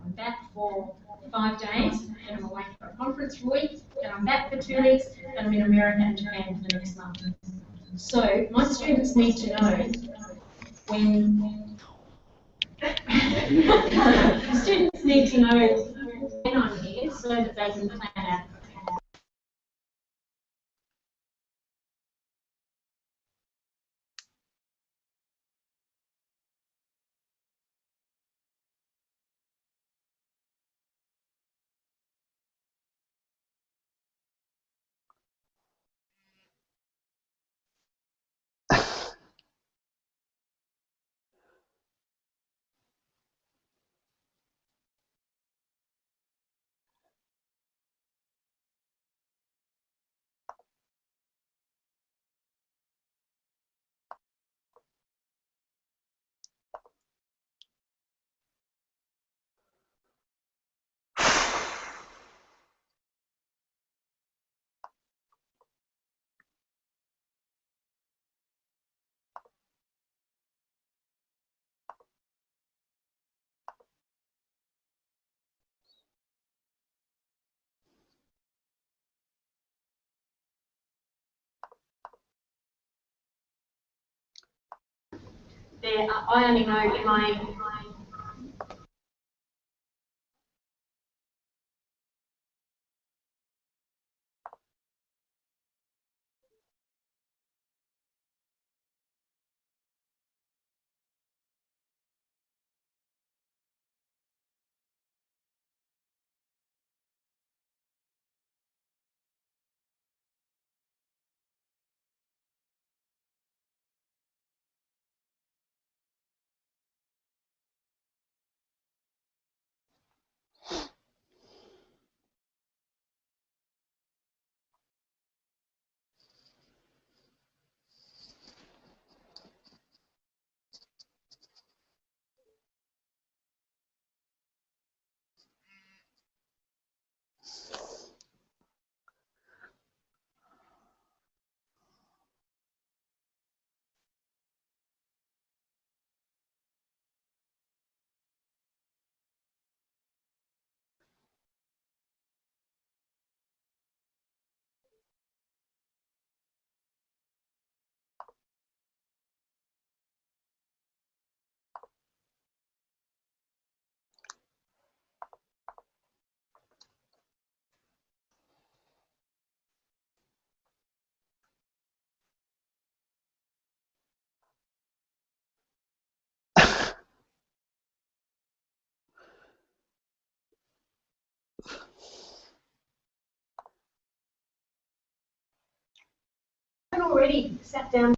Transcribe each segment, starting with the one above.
I'm back for 5 days, then I'm away for a conference for a week, then I'm back for 2 weeks, then I'm in America and Japan for the next month. So my students need to know when students need to know when I'm here so that they can plan out. I only know in my already sat down.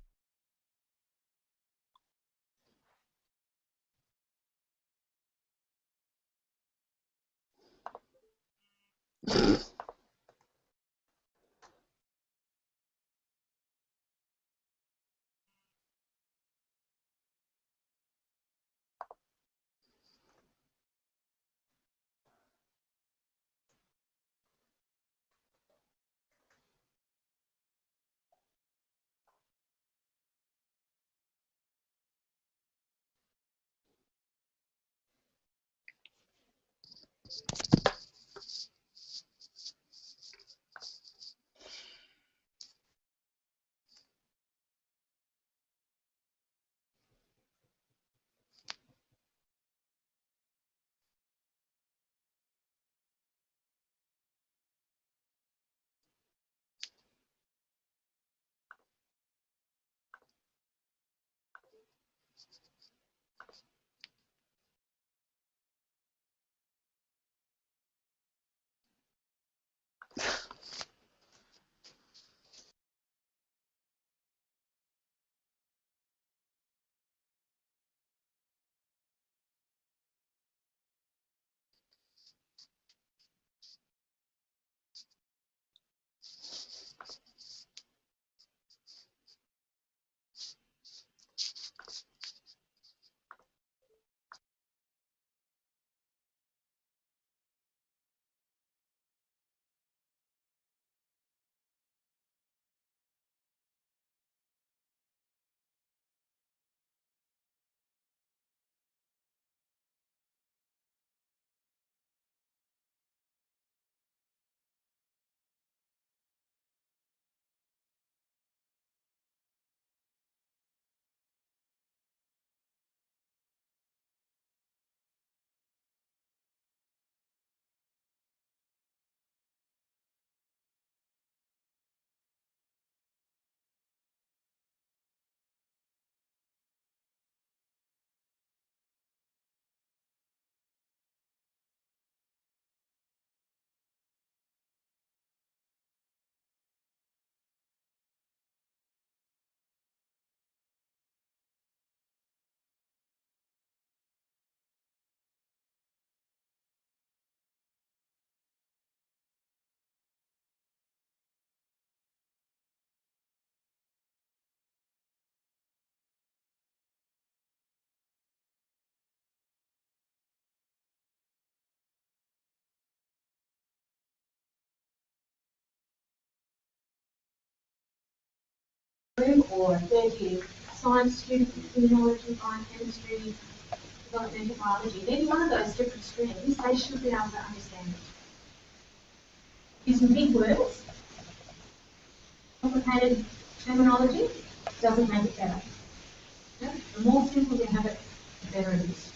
room or a third-year science student, immunology, biochemistry, developmental biology, then one of those different streams, they should be able to understand it. Using big words, complicated terminology, doesn't make it better. Yeah? The more simple you have it, the better it is.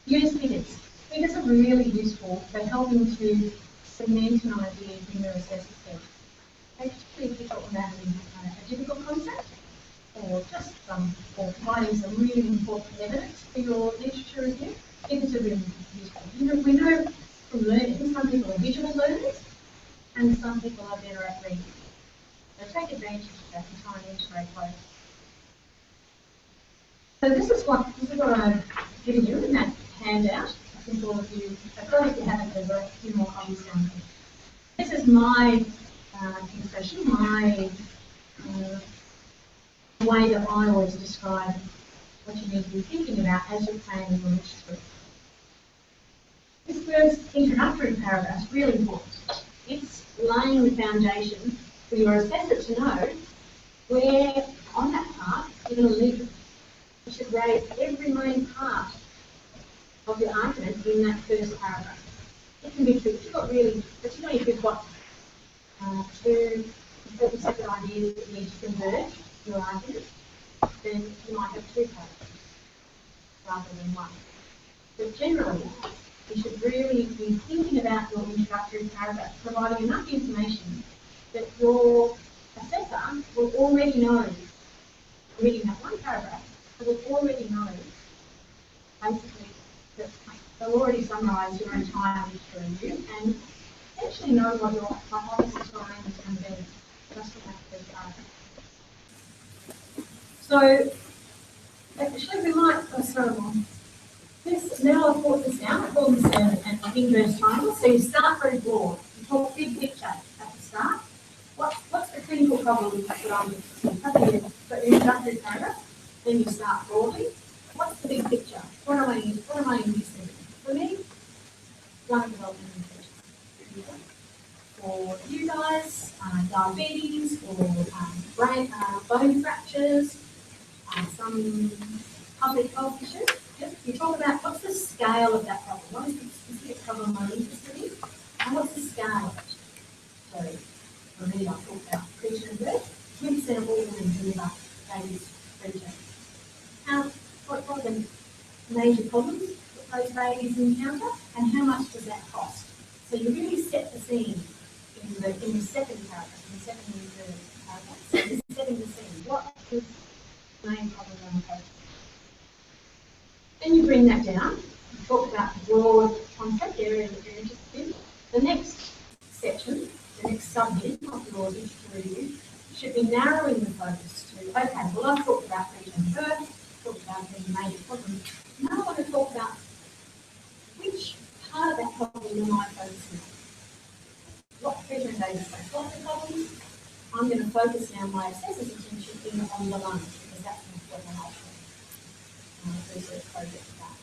Use figures. Figures are really useful for helping to cement an idea in your assessor's head. Particularly if you're talking about a difficult concept, or just or providing some really important evidence for your literature review, figures are really useful. We know from learning, some people are visual learners, and some people are better at reading. So take advantage of that and try and integrate both. So this is what I've given you in that handout. I think all of you, if you haven't, there's a few more copies down here. This is my impression, my way that I always describe what you need to be thinking about as you're planning your literature. This first introductory paragraph is really important. It's laying the foundation for your assessor to know where, on that part, you're going to lead. You should raise every main part of your argument in that first paragraph. It can be tricky, particularly if you've got two important separate ideas that need to converge your argument, then you might have two paragraphs rather than one. But generally, you should really be thinking about your introductory paragraph, providing enough information that your assessor will already know, reading that one paragraph, will already know, basically, that they'll already summarise your entire literature review and essentially know what your hypothesis or aim is going to be, just from that first paragraph. So, actually, we might start on this. Now I've brought this down. I've called this an inverse triangle. So you start very broad. You talk big picture at the start. What's the clinical problem that I'm interested in? Got your introductory paragraph. Then you start broadly. What's the big picture? What am I interested in? For me, lung development infections. For you guys, diabetes, or bone fractures, some public health issues. You talk about what's the scale of that problem, what is the specific problem I'm interested in, and what's the scale of it. So, for me, I talk about preterm and birth. 20% of all women deliver babies preterm. What are the major problems that those babies encounter, and how much does that cost? So you really set the scene in the second paragraph, in the second and third paragraph. So you're setting the scene. What is the main problem on the page? Then you bring that down, you talk about the broad concept area that you're interested in. The next section, the next subhead of your literature review, should be narrowing the focus to, okay, well I've talked about preterm birth, talked about the major problem. Now I want to talk about which part of that problem am I focusing on? What preterm babies face? What are the problems? I'm going to focus now my assessor's attention on the lungs, because that's an important option. Research project about.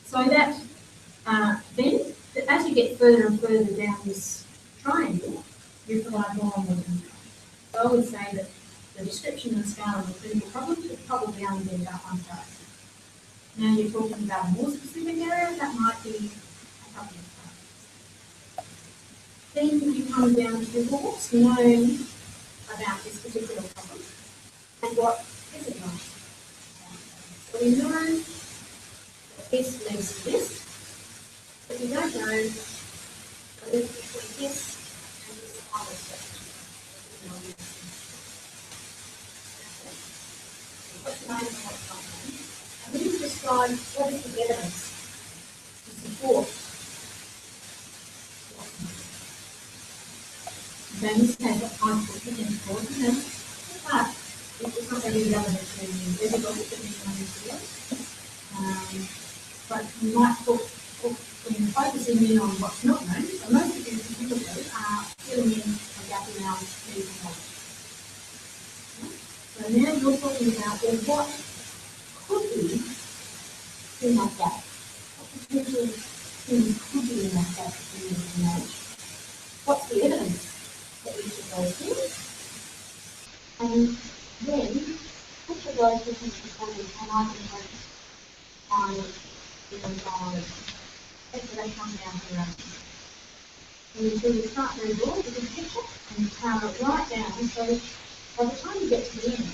So that then, as you get further and further down this triangle, you provide more and more detail. So I would say that the description and scale of the clinical problem should probably only be about one paragraph. Now you're talking about a more specific area, that might be a couple of paragraphs. Then if you come down to what's known about this particular problem and what is it like. So we know that this leads to this, but we don't know the link between this and this other step. What's known and what's not known. And we need to describe what is the evidence to support what's known. So in this case, what kind of evidence for it? But it's not really relevant to everybody, but anyone who's here. But you might talk when you're focusing in on what's not known. So most of you typically are filling in a gap in our medical knowledge. So now you're talking about what could be in that gap. What potential things could be in that gap in medical knowledge? What's the evidence for each of those things. And then which of those different components can I component on so they come down here. And you see you start very broad with this picture and you power it right down. So by the time you get to the end,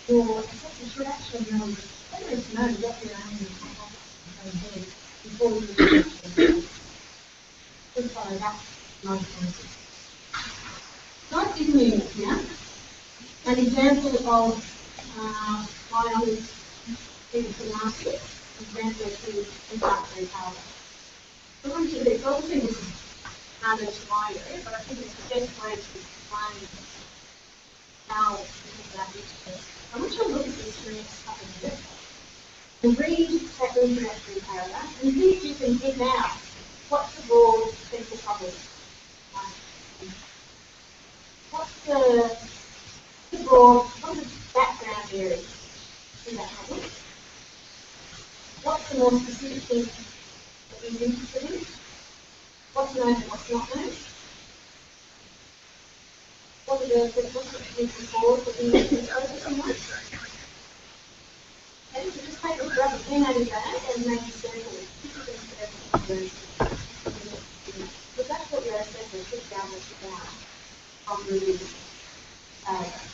your assessor should actually know better to know what you're aiming at before you do just follow that nice process. So I've given you here an example of my own previously last week, example of introductory powder. So I want you to do, obviously this is harder to my area, but I think it's the best way to explain how that is. I want you to look at this for the next couple of minutes and read that introductory paragraph and see if you can pick out what's the broad central problem. What's the broad, what's the background area in that problem? What's the more specific thing that you're interested in? What's known and what's not known? What are the things forward that you need to focus on? Okay, so just take a look at the pen out of that and make a circle. Because that's what your assessor should gather about on the paragraph.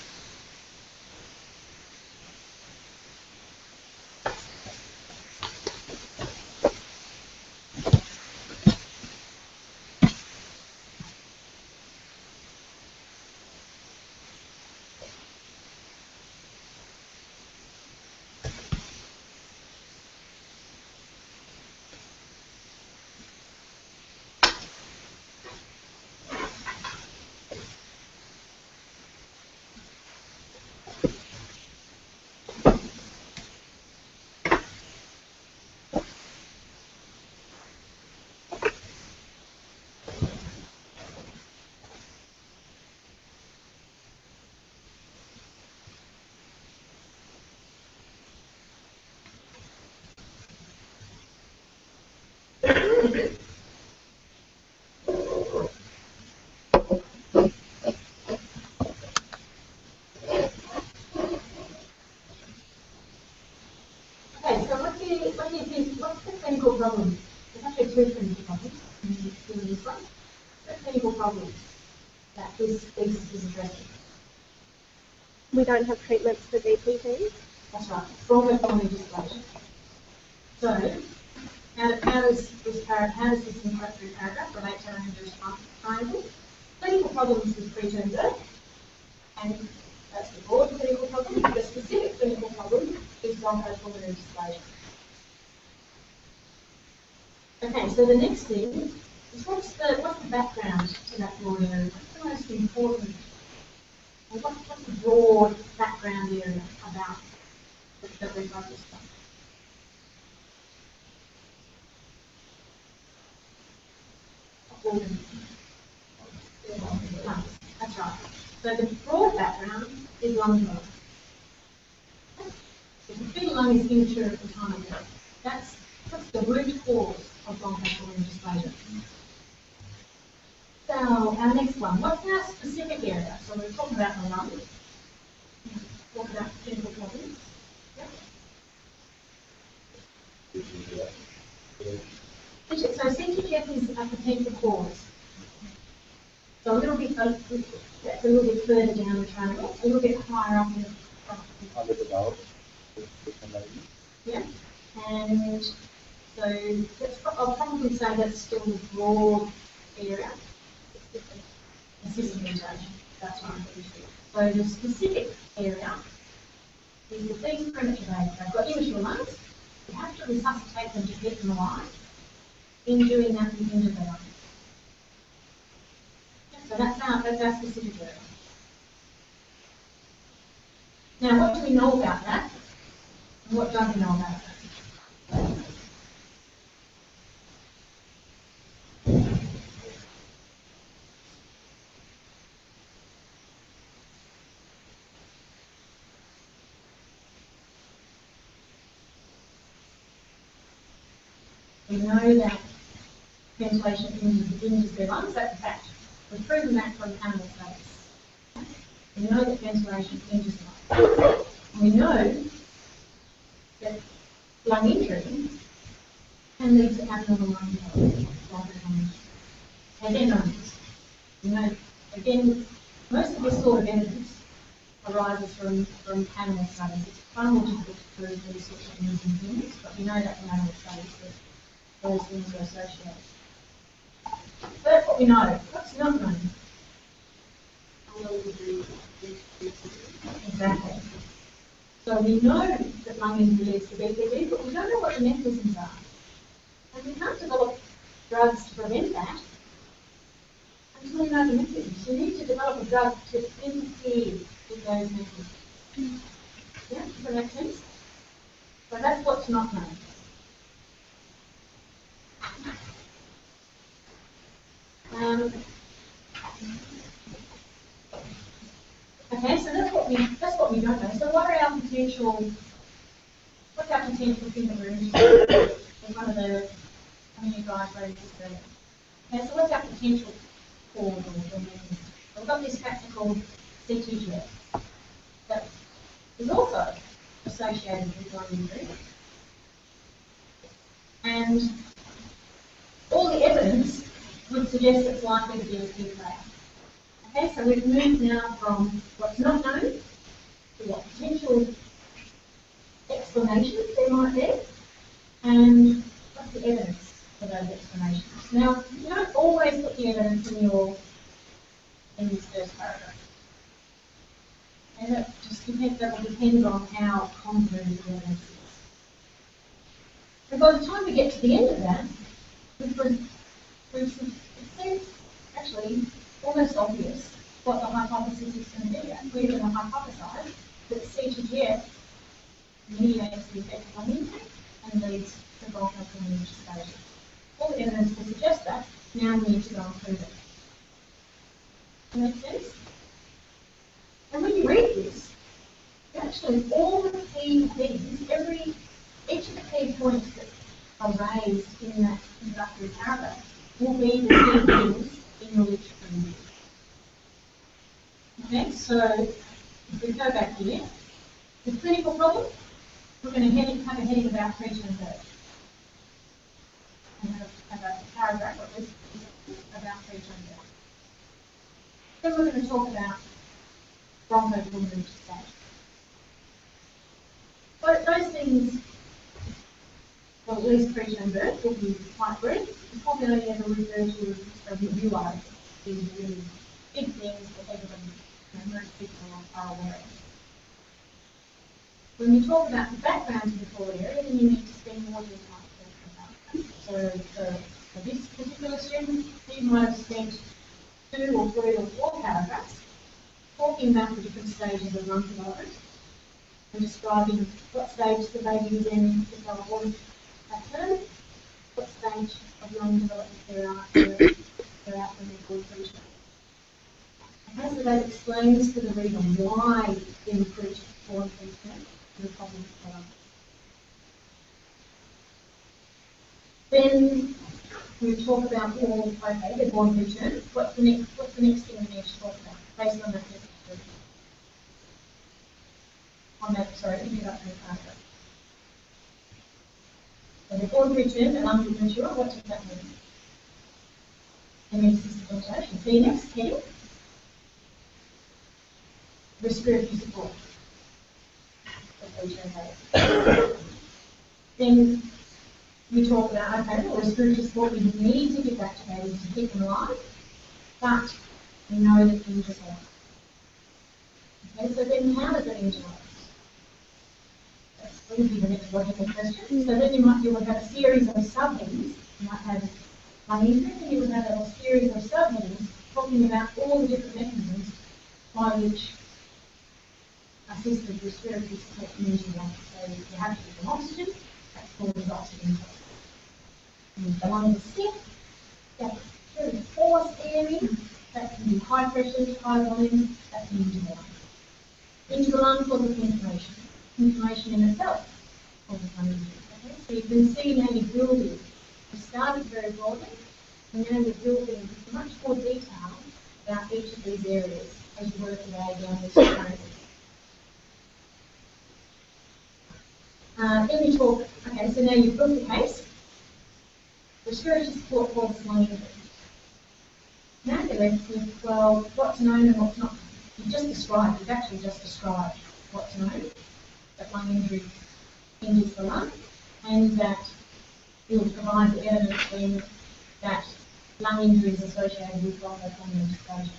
Problems. There's actually two clinical problems in this one. Two clinical problems that this thesis is addressing. We don't have treatments for DPT? That's right. Broad legislation. So, how does this introductory paragraph relate to our English triangle? Clinical problems with preterm birth, and that's the broad clinical problem. The specific clinical problem is bronchopulmonary dysplasia. Okay, so the next thing is what's the background to that broad area? What's the most important? What's the broad background area about that we're focused on? Lungs. That's right. So the broad background is lung health. So the big lung is immature at the time of birth. That's the root cause of bronchopulmonary dysplasia. So our next one, what's our specific area? So we're talking about the lung. Talk about clinical problems. Yep. So CTGF is a potential cause. So a little bit further down the triangle, a little bit higher up in the front. Yeah. And so I'll probably say that's still the broad area. Assisted ventilation. That's right. So the specific area is that these premature babies, they've got immature lungs, you have to resuscitate them to keep them alive. In doing that, we injure their lungs. So that's our specific area. Now, what do we know about that? And what don't we know about that? We know that ventilation injures their lungs. That's a fact. We've proven that from animal studies. We know that ventilation injures life. And we know that lung injury can lead to abnormal lung development, like adenomas. You know, again, most of this sort of evidence arises from animal studies. It's far more difficult to prove these sorts of things in humans, but we know that from animal studies that those things are associated. So that's what we know. What's not known? Exactly. So we know that lung injury leads to BPD, but we don't know what the mechanisms are. And we can't develop drugs to prevent that until we know the mechanisms. You need to develop a drug to interfere with those mechanisms. Yeah, does that make sense? So that's what's not known. Okay, so that's what we don't know. So what are our potential? What's our potential thing that we're interested in? In one of the you guys raised this earlier. Okay, so what's our potential cause or mechanism? So we've got this factor called CTGF that is also associated with lung injury. And all the evidence would suggest it's likely to be a key player. Okay, so we've moved now from what's not known to what potential explanations there might be, and what's the evidence for those explanations. Now, you don't always put the evidence in this first paragraph. And that will depend on how convoluted the evidence is. And by the time we get to the end of that, it seems actually almost obvious what the hypothesis is going to be. We're going to hypothesize that CTGF mediates the effect of lung injury and leads to bronchopulmonary dysphagia. All the evidence will suggest that. Now we need to go and prove it. Does that make sense? And when you read this, actually all the key things, each of the key points that are raised in that introductory paragraph will be the key things in your literature review. Okay, so if we go back here, the clinical problem, we're going to have a heading about preterm birth. And have a paragraph at least about preterm birth. Then we're going to talk about bronchopulmonary dysphagia. But those things, well, at least preterm birth, will be quite brief. You probably only ever refer to a review article. These really big things that everybody, most people are aware of. When we talk about the background to the core area, then you need to spend more time talking about it. So for this particular student, he might have spent 2 or 3 or 4 paragraphs talking about the different stages of lung development and describing what stage the baby is in if they were born at term, what stage of lung development they're at when they're born preterm. Okay, so that explains to the reader why in born preterm the problem is going. Then we talk about, well, okay, they're born preterm. What's the next thing we need to talk about based on that message? On that, sorry, introductory paragraph. So they're born preterm and unmature. What does that mean? It means assisted ventilation. See, next heading. Respiratory support. Then we talk about, okay, well, respiratory support we need to give that to babies to keep them alive, but we know that it injures life. Okay, so then how does it injure life? That would be the next logical question. So then you would have a series of subheadings. You might have lung injury, and you would have a series of subheadings talking about all the different mechanisms by which assisted respiratory support can injure life. So you have to give them oxygen, that's called oxygen tox. And the lungs are sick, that's really forced air in, that can be high pressure, high volume, that can injure the lung. Injure the lung causes inflammation. Inflammation in itself causes lung injury. Okay? So you can see now you're building. We started very broadly, and now you're building with much more detail about each of these areas as you work your way down this road. Then we talk, okay, so now you've built the case. Respiratory support causes lung injury. Now you're left with, well, what's known and what's not. You've actually just described what's known, that lung injury injures the lung, and that you'll provide the evidence then that lung injury is associated with bronchopulmonary dysplasia.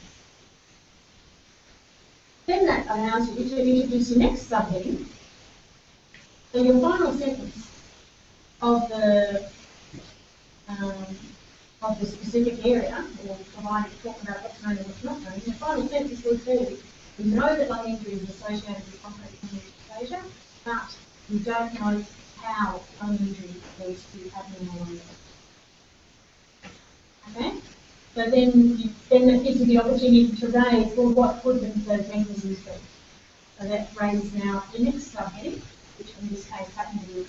Then that allows you to introduce your next subheading. So your final sentence of the specific area, or providing talking about what's known and what's not known, the final sentence will be, we know that lung injury is associated with bronchopulmonary dysplasia, but we don't know how lung injury leads to abnormal lung injury. Okay? So then that gives you the opportunity to raise, well, what could those mechanisms be? So that raises now the next subheading, which in this case happens to be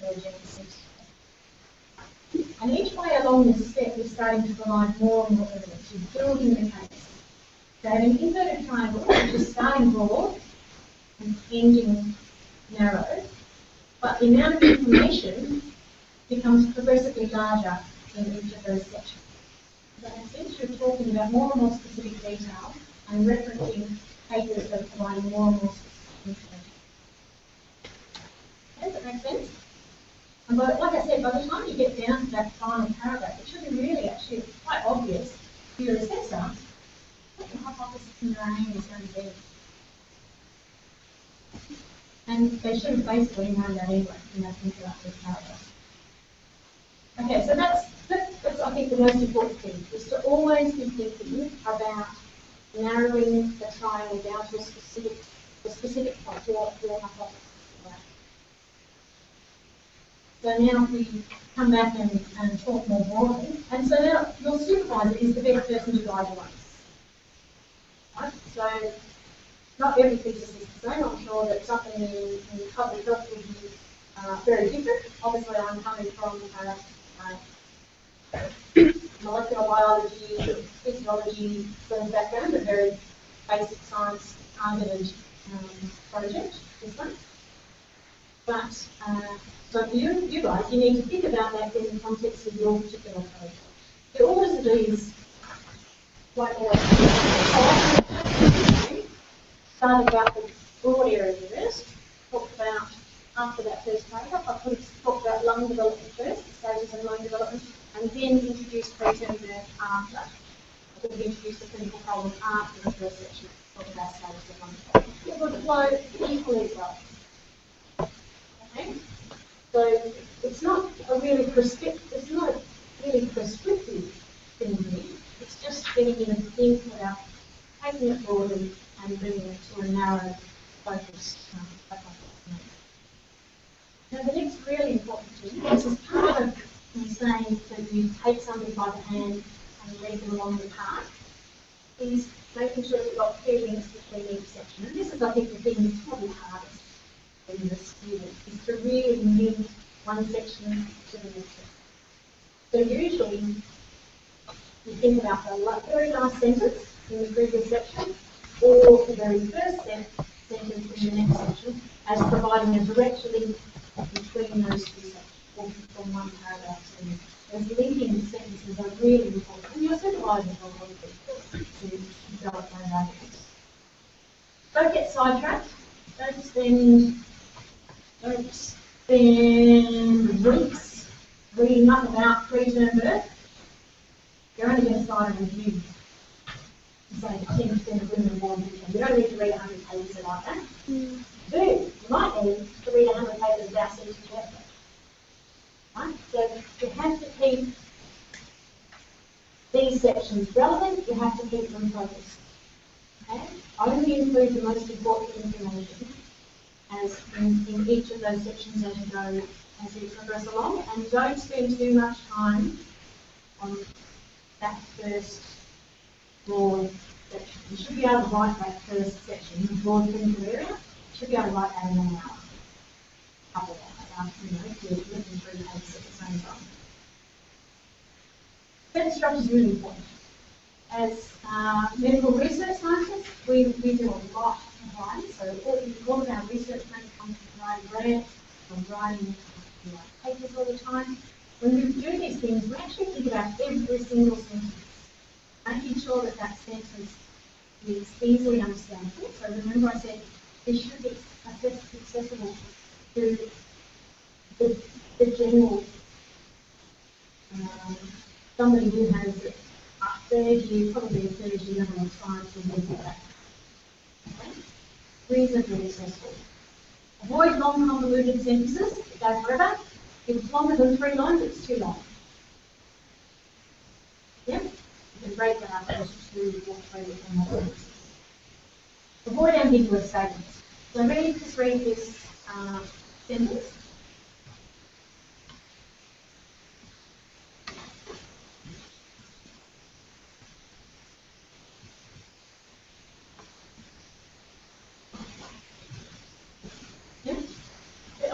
genesis. And each way along this step, you're starting to provide more and more evidence. You're building the case. So have an inverted triangle, which is starting broad and ending narrow, but the amount of information becomes progressively larger in each of those sections. Does that make sense? You're talking about more and more specific detail and referencing papers that are providing more and more specific information. Does that make sense? And like I said, by the time you get down to that final paragraph, it should be really actually quite obvious to your assessor what the hypothesis in your aim is going to be. And they should have basically known that anyway in that introductory paragraph. Okay, so that's I think the most important thing, is to always be thinking about narrowing the triangle down to a specific point, your hypothesis. So now we come back and talk more broadly. And so now your supervisor is the best person to guide you on this. Right? So not every physicist is the same. I'm sure that something in public health would be very different. Obviously, I'm coming from molecular biology, physiology sort of background, a very basic science targeted project, this one. But so for you guys, you need to think about that in the context of your particular project. The orders of these won't always start about the broad area first, talk about after that first paragraph, I could talk about lung development first, the stages of lung development, and then introduce preterm birth after. I could introduce the clinical problem after the first section, talk about stages of lung development. It would flow equally well. Okay? So it's not a really prescriptive thing here. It's just getting you to think about taking it broadly and bringing it to a narrow focus. Now the next really important thing, this is part of saying that you take somebody by the hand and lead them along the path, is making sure you've got clear links between each section. And this is, I think, the thing that's probably hardest in the student, is to really link one section to the next section. So usually, you think about the very last sentence in the previous section, or the very first sentence in the next section, as providing a direct link between those two sections, or from one paragraph to the next. Those linking sentences are really important, and your supervisor will want to develop those arguments. Don't get sidetracked. Don't spend weeks reading up about preterm birth. You're only going to start a review to say 10% of women are born preterm. You don't need to read 100 pages about that. You might need to read 100 pages about CTG. Right? So you have to keep these sections relevant, you have to keep them focused. Okay? Only include the most important information as in each of those sections as you progress along, and don't spend too much time on that first broad section. You should be able to write that first section, the broad clinical area. You should be able to write that in an hour. Couple of hours, if you're looking through the pages at the same time. Sentence structure is really important. as medical research scientists, we do a lot of writing. So all of our research money comes from writing grants, from writing papers all the time. When we do these things, we actually think about every single sentence, making sure that that sentence is easily understandable. So remember I said it should be accessible to the general somebody who has a third year, probably a third year level of science or more like that. Okay? Reasonably accessible. Avoid long convoluted sentences that go forever. If it's longer than 3 lines, it's too long. Yep? You can break that up into 2 or 3 or more sentences. Avoid ambiguous statements. So just read this sentence.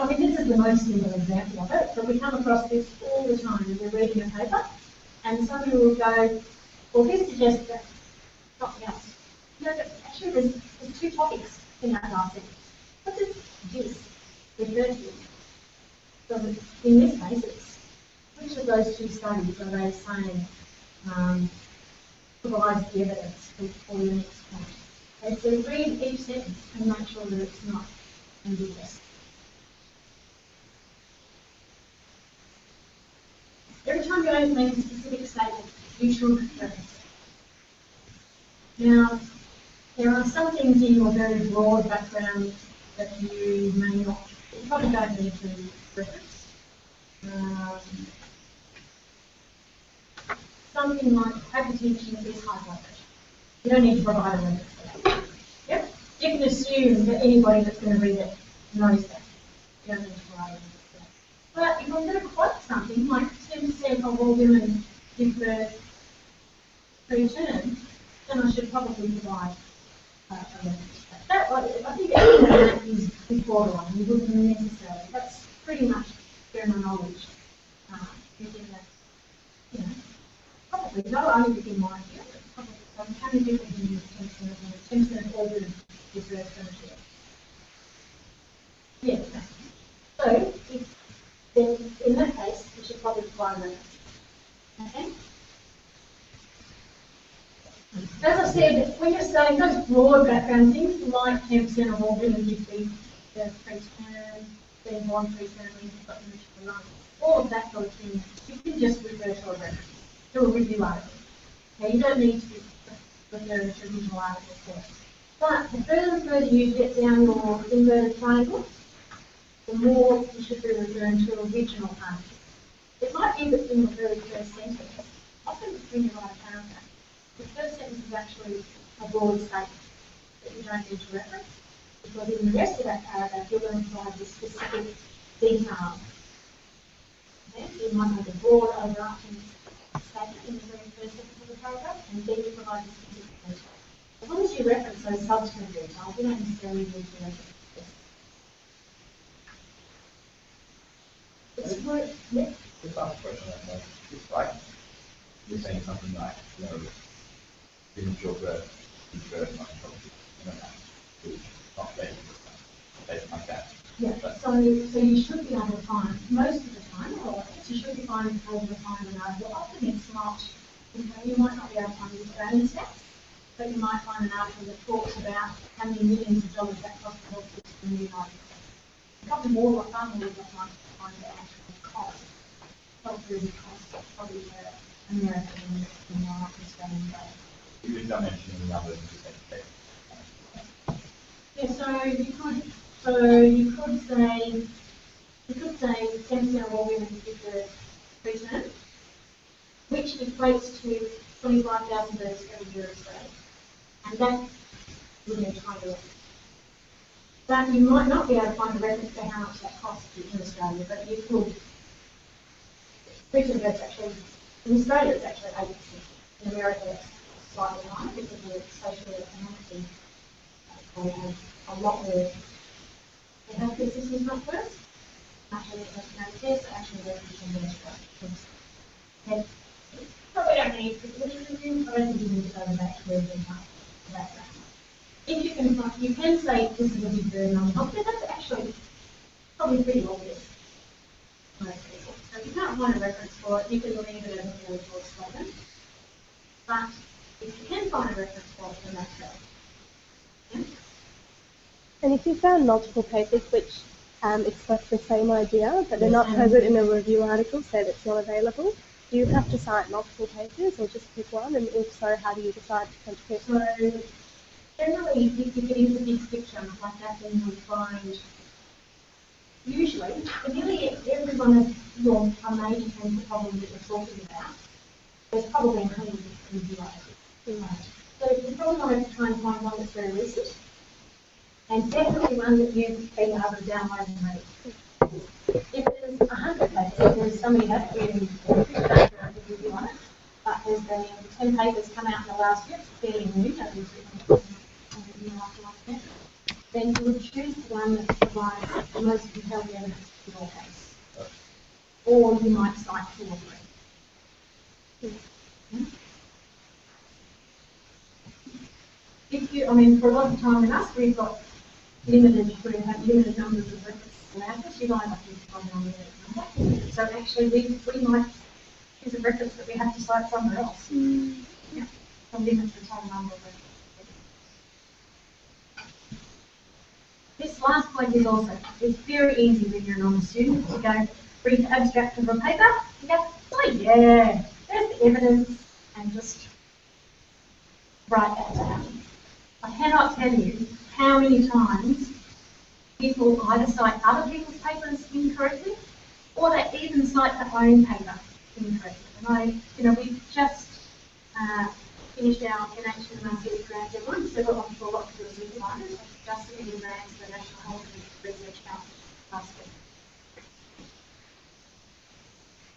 I mean, this is the most simple example of it, but we come across this all the time when we're reading a paper, and somebody will go, well, this suggests that something else. No, actually, there's 2 topics in that last sentence. What does this refer to? Does it, in this case, it's which of those 2 studies are they saying provides the evidence for the next point? Okay, so read each sentence and make sure that it's not ambiguous. Every time you're going to make a specific statement, you should reference it. Now, there are some things in your very broad background that you may not, you probably don't need to reference. Something like hypertension is high blood pressure. You don't need to provide a reference for that. Yep? You can assume that anybody that's going to read it knows that. You don't need to provide a reference. But if I'm going to quote something like 10% of all women give birth preterm, then I should probably provide a reference to that. I think that is borderline. You wouldn't necessarily. That's pretty much general knowledge. Within that, you know, probably not only within my field, but probably how many people can use 10% of all women give birth preterm? Yeah. So then in that case, we should probably provide a reference. Okay? As I said, when you're studying those broad background things, like 10% of all women give birth preterm, being born preterm, you've got the mature lung, all of that sort of thing, you can just refer to a reference, to a review article. Now, you don't need to refer to original articles there. But the further and further you get down your inverted triangle, the more you should be referring to original articles. It might be that in the very first sentence, often when you write a paragraph, the first sentence is actually a broad statement that you don't need to reference, because in the rest of that paragraph, you're going to provide the specific detail. Okay? So you might have a broad overarching statement in the very first sentence of the paragraph, and then you provide the specific detail. As long as you reference those subsequent details, you don't necessarily need to reference this. Yeah. Just ask a question like it's like you're saying something like, you know, premature birth, birth, not baby, based like that. Yeah, so you should be able to find, most of the time, or you should be able to find an article. Often it's not, you might not be able to find the Australian stats, but you might find an article that talks about how many millions of dollars that cost the health system in the United States. Probably more or far more than one to find the actual cost. Probably the cost, probably the American and the Australian dollar. You did not mention the numbers in the same. Yeah, so you could say 10% of all women give birth preterm, which equates to 25,000 births every year in Australia. And that would need to find a reference. But you might not be able to find a reference to how much that costs in Australia, but you could. Preterm births actually, in Australia it's actually 8%. In America it's slightly higher because we're socially economically they have a lot more. The healthcare system's not first. Actually, it's not care, so actually they're preterm births. Okay. Probably don't need to put it in, I don't think you need to go back to where we are. If you can, you can say this is a big burden on top, but that's actually probably pretty obvious. Most people. So if you can't find a reference for it, you can leave it as a really broad statement. But if you can find a reference for it, then that's better. Yeah? And if you found multiple papers which express the same idea, but they're not present in a review article, say that's not available, do you have to cite multiple papers or just pick one? And if so, how do you decide to pick? So generally, if it is a big picture like that, then you'll find usually nearly every one of your major cancer problems that you're talking about, there's probably a clean review article. So you probably want to try and find one that's very recent, and definitely one that you've been able to download and read. If there's 100 papers, if there's somebody that's really review on it, but there's been 10 papers come out in the last year, it's fairly new, then you would choose the one that provides the most compelling evidence for your case. Or you might cite 2 or 3. If you, I mean, for a lot of time with us, we've got limited numbers of records allowed us. You guys have to find numbers of number. So actually, we might use a reference that we have to cite somewhere else. Yeah, to limit the total number of records. This last point is also, it's very easy when you're an honor student to go read the abstract of a paper, you go, oh yeah, there's the evidence, and just write that down. I cannot tell you how many times people either cite other people's papers incorrectly, or they even cite their own paper incorrectly. And we just finished our NHMRC grant deadline, so we're on for lots of the supervisors. Just submitting grants to the National Health and Research Council last week.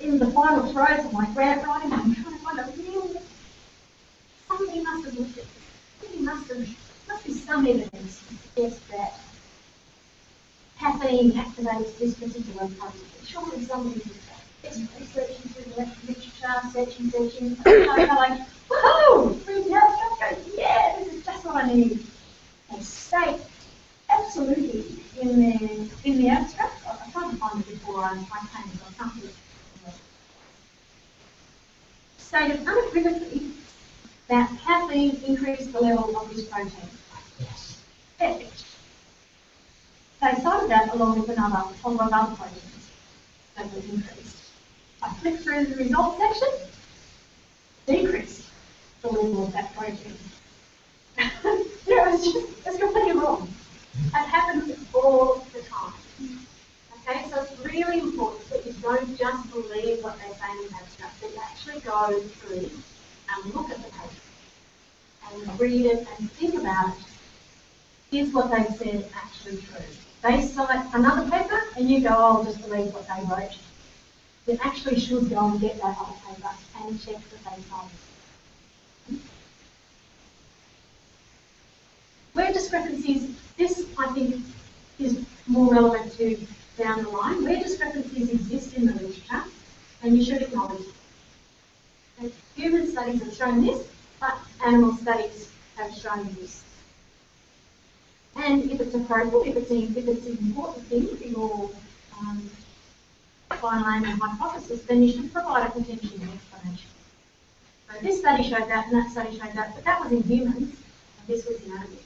In the final throes of my grant writing, I'm trying to find a real. Somebody must have looked at this. Somebody must be some evidence to suggest that caffeine activates this particular protein. Surely somebody did that. It's researching through the literature, searching. I'm like, whoa! Yeah, this is just what I need. They state absolutely in the abstract. I tried to find it before I came, but I can't do it. Stated unequivocally that caffeine increased the level of this protein. Yes. Perfect. They cited that along with a whole lot of other proteins that was increased. I flicked through the results section, decreased the level of that protein. It's completely wrong. That happens all the time. Okay, so it's really important that you don't just believe what they say in the abstract, that you actually go through and look at the paper and read it and think about it. Is what they've said actually true? They cite another paper and you go, oh, I'll just believe what they wrote. You actually should go and get that other paper and check that they told you. Where discrepancies, this I think is more relevant to down the line, where discrepancies exist in the literature, and you should acknowledge them. Human studies have shown this, but animal studies have shown this. And if it's appropriate, if it's an important thing for your final aim and hypothesis, then you should provide a potential explanation. So this study showed that, and that study showed that, but that was in humans, and this was in animals.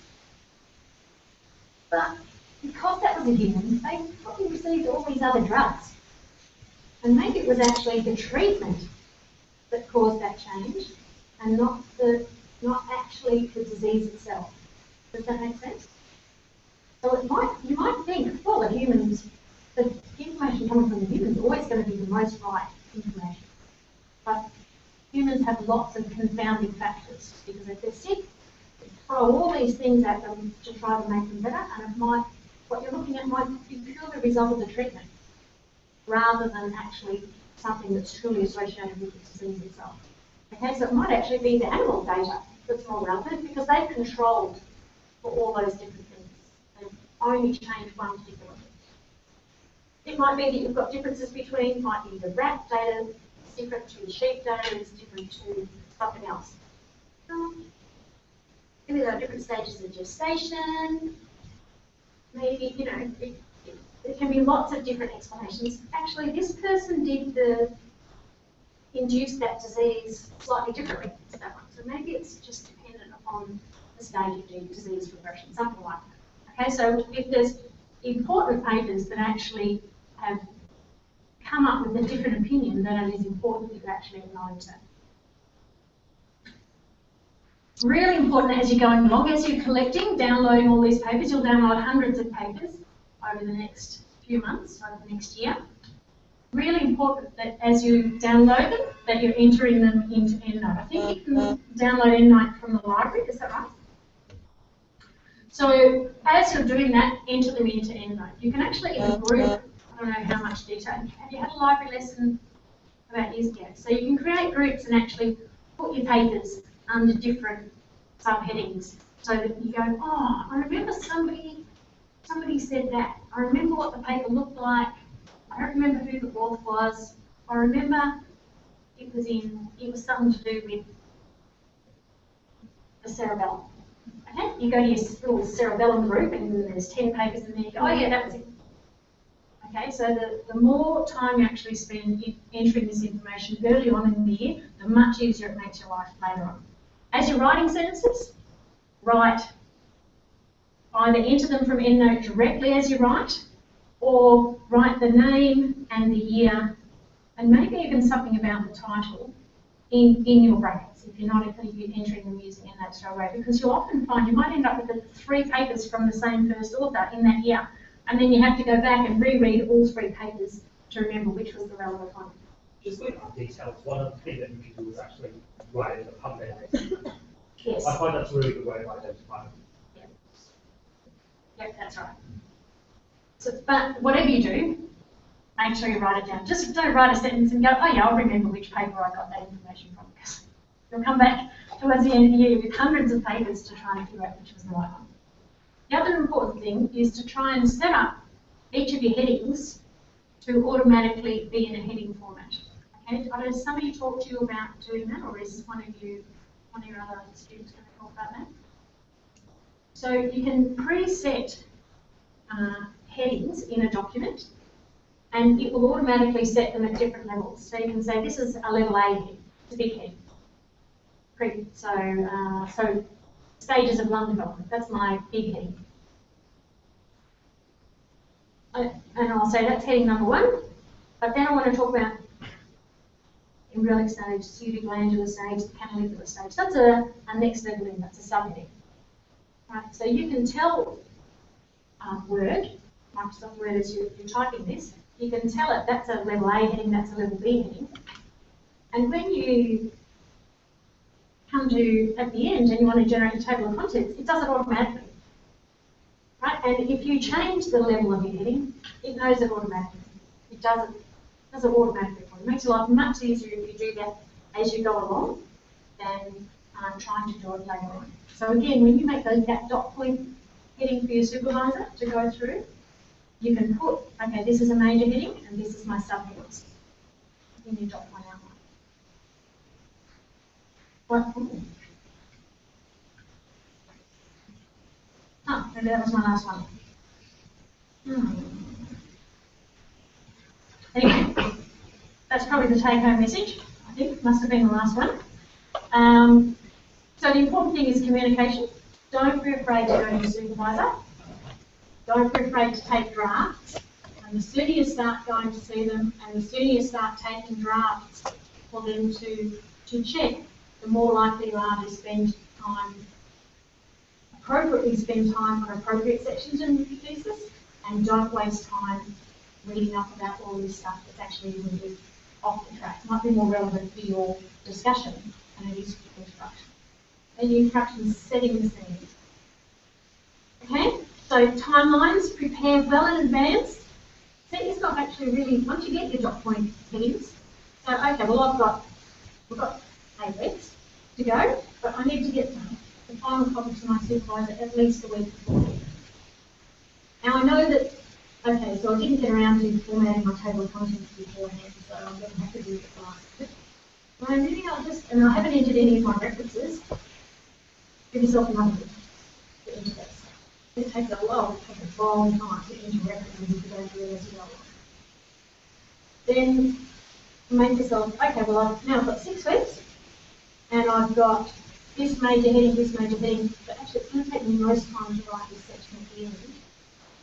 But because that was in humans, they probably received all these other drugs. And maybe it was actually the treatment that caused that change, and not actually the disease itself. Does that make sense? So you might think, well, the information coming from the humans is always going to be the most right information. But humans have lots of confounding factors, because if they're sick, they throw all these things at them to try to make them better, and what you're looking at might be purely a result of the treatment, rather than actually something that's truly associated with the disease itself. Okay, so it might actually be the animal data that's more relevant, because they've controlled for all those different things. They've only changed one particular thing. It might be that you've got differences between, might be the rat data different to the sheep donor, it's different to something else. Maybe there are different stages of gestation. Maybe, you know, there can be lots of different explanations. Actually, this person did induce that disease slightly differently to that one. So maybe it's just dependent upon the stage of disease progression, something like that. Okay, so if there's important papers that actually have come up with a different opinion, then it is important that you actually acknowledge that. Really important as you're going along, as you're collecting, downloading all these papers, you'll download hundreds of papers over the next few months, over the next year. Really important that as you download them, that you're entering them into EndNote. I think you can download EndNote from the library, is that right? So as you're doing that, enter them into EndNote. You can actually even group, I don't know how much detail. Have you had a library lesson about years ago? So you can create groups and actually put your papers under different subheadings so that you go, oh, I remember somebody said that. I remember what the paper looked like. I don't remember who the author was. I remember it was something to do with the cerebellum. Okay, you go to your little cerebellum group and there's 10 papers in there, you go, oh yeah, that was it. Okay, so the more time you actually spend entering this information early on in the year, the much easier it makes your life later on. As you're writing sentences, either enter them from EndNote directly as you write, or write the name and the year, and maybe even something about the title in your brackets if you're entering them using EndNote straight away, because you'll often find you might end up with 3 papers from the same first author in that year, and then you have to go back and reread all 3 papers to remember which was the relevant one. Just looking at details, one other thing that you can do is actually write in the PubMed. Yes. I find that's a really good way of identifying. Yep, that's right. So, but whatever you do, make sure you write it down. Just don't write a sentence and go, oh yeah, I'll remember which paper I got that information from, because you'll come back towards the end of the year with hundreds of papers to try and figure out which was the right one. The other important thing is to try and set up each of your headings to automatically be in a heading format. Okay, does somebody talk to you about doing that, or is one of your other students going to talk about that? So you can preset headings in a document, and it will automatically set them at different levels. So you can say this is a level A heading, it's a big heading. So stages of lung development, that's my big heading. And I'll say that's heading number 1, but then I want to talk about embryonic stage, pseudoglandular stage, the canalicular stage. That's a next level in, that's a subheading. Right, so you can tell Word, Microsoft Word, as you're typing this, you can tell it that's a level A heading, that's a level B heading. And when you come to at the end and you want to generate a table of contents, it does it automatically. Right? And if you change the level of your heading, it knows it automatically. It does it automatically for you. It makes your life much easier if you do that as you go along than trying to do it later on. So again, when you make that dot point heading for your supervisor to go through, you can put, okay, this is a major heading and this is my subheadings in your dot point outline. Oh, maybe that was my last one. Anyway, that's probably the take-home message, I think. Must have been the last one. So the important thing is communication. Don't be afraid to go to your supervisor. Don't be afraid to take drafts. And the sooner you start going to see them, and the sooner you start taking drafts for them to check, the more likely you are to spend time, appropriately spend time on appropriate sections in your thesis, and don't waste time reading up about all this stuff that's actually a little bit off the track. It might be more relevant for your discussion than it is for your instruction. And your instruction is setting the scene. Okay, so timelines, prepare well in advance. Set yourself actually really, once you get your dot point headings, so okay, well we've got 8 weeks to go, but I need to get the final copy to my supervisor at least a week before. Now I know that a Okay, so I didn't get around to formatting my table of contents beforehand, so I'm going to have to do it last. But I'm really not just, and I haven't entered any of my references. Give yourself another bit to enter this. It takes a long time to enter references if you don't do it as you go. Then make yourself, okay, well now I've got 6 weeks, and I've got this major heading, but actually it's going to take me most time to write this section at the end.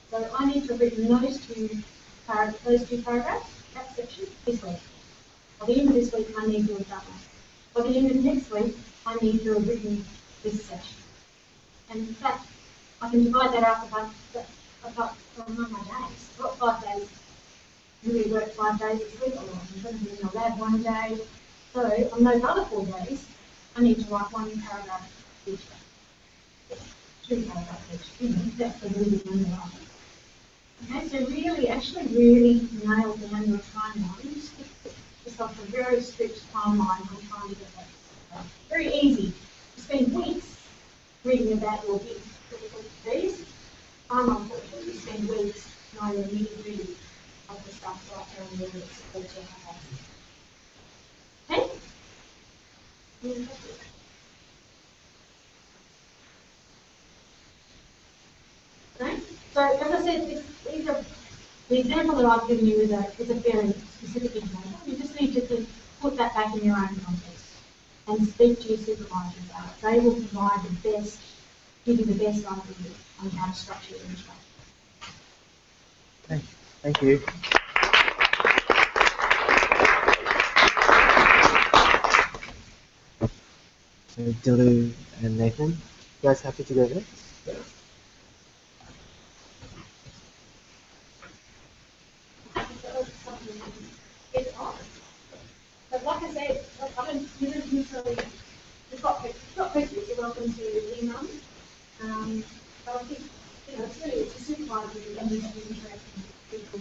So I need to have written those two paragraphs, that section, this week. By the end of this week, I need to have done that. By the end of next week, I need to have written this section. And in fact, I can divide that up about among my days. I've got 5 days. Really work 5 days this week, or I'm going to be in the lab 1 day. So on those other 4 days, I need to write 1 paragraph each day. 2 paragraphs each. That's the really good number. Okay, so really nail down your timeline. Stick yourself a very strict timeline on trying to get that done. Very easy. You spend weeks reading about your big critical disease. Unfortunately, you spend weeks knowing the nitty-gritty of the stuff right around there that supports your health. Okay? Okay? So as I said, the example that I've given you is a fairly specific example. You just need to put that back in your own context and speak to your supervisors about it. They will provide the best, give you the best idea on how to structure your instruction. Okay. Thank you. So Dilu and Nathan, you guys happy to go next? But like I said, you don't necessarily, you've got questions, you're welcome to email me. But I think, it's a supervisor and needs to be interacting with people.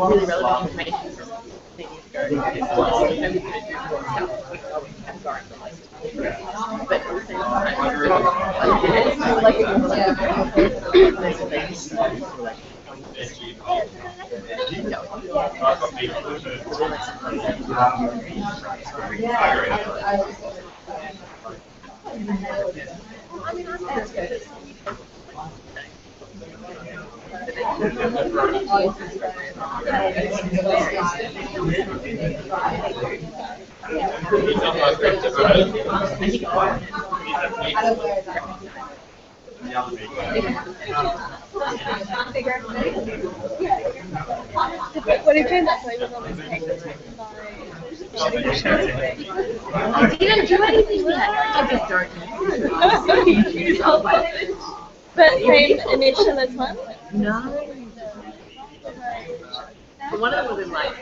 Really relevant information from What did you end up doing on this paper? I didn't do anything yet. I just don't. But same initial as well? No. But one of them was in like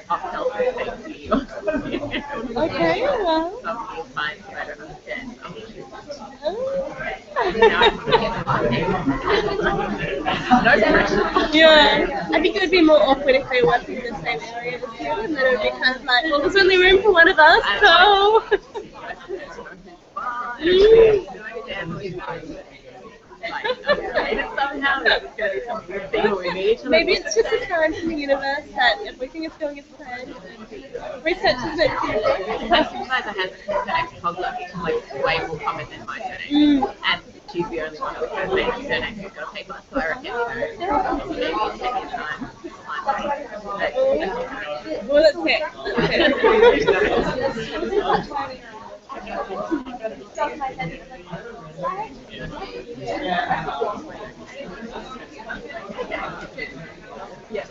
health and safety or something. Okay, well. Something fine, so I don't understand. Yeah, I think it would be more awkward if they worked in the same area as you, and then it would be kind of like, well, there's only room for one of us, so. Maybe it's just a sign from the universe that everything is going as planned. Research is meant to be. I realised I had an ex-toddler like way more common than my surname, and she's the only one with her same surname who's got a paper, so I reckon maybe it's taking time. Well, that's it. Yes.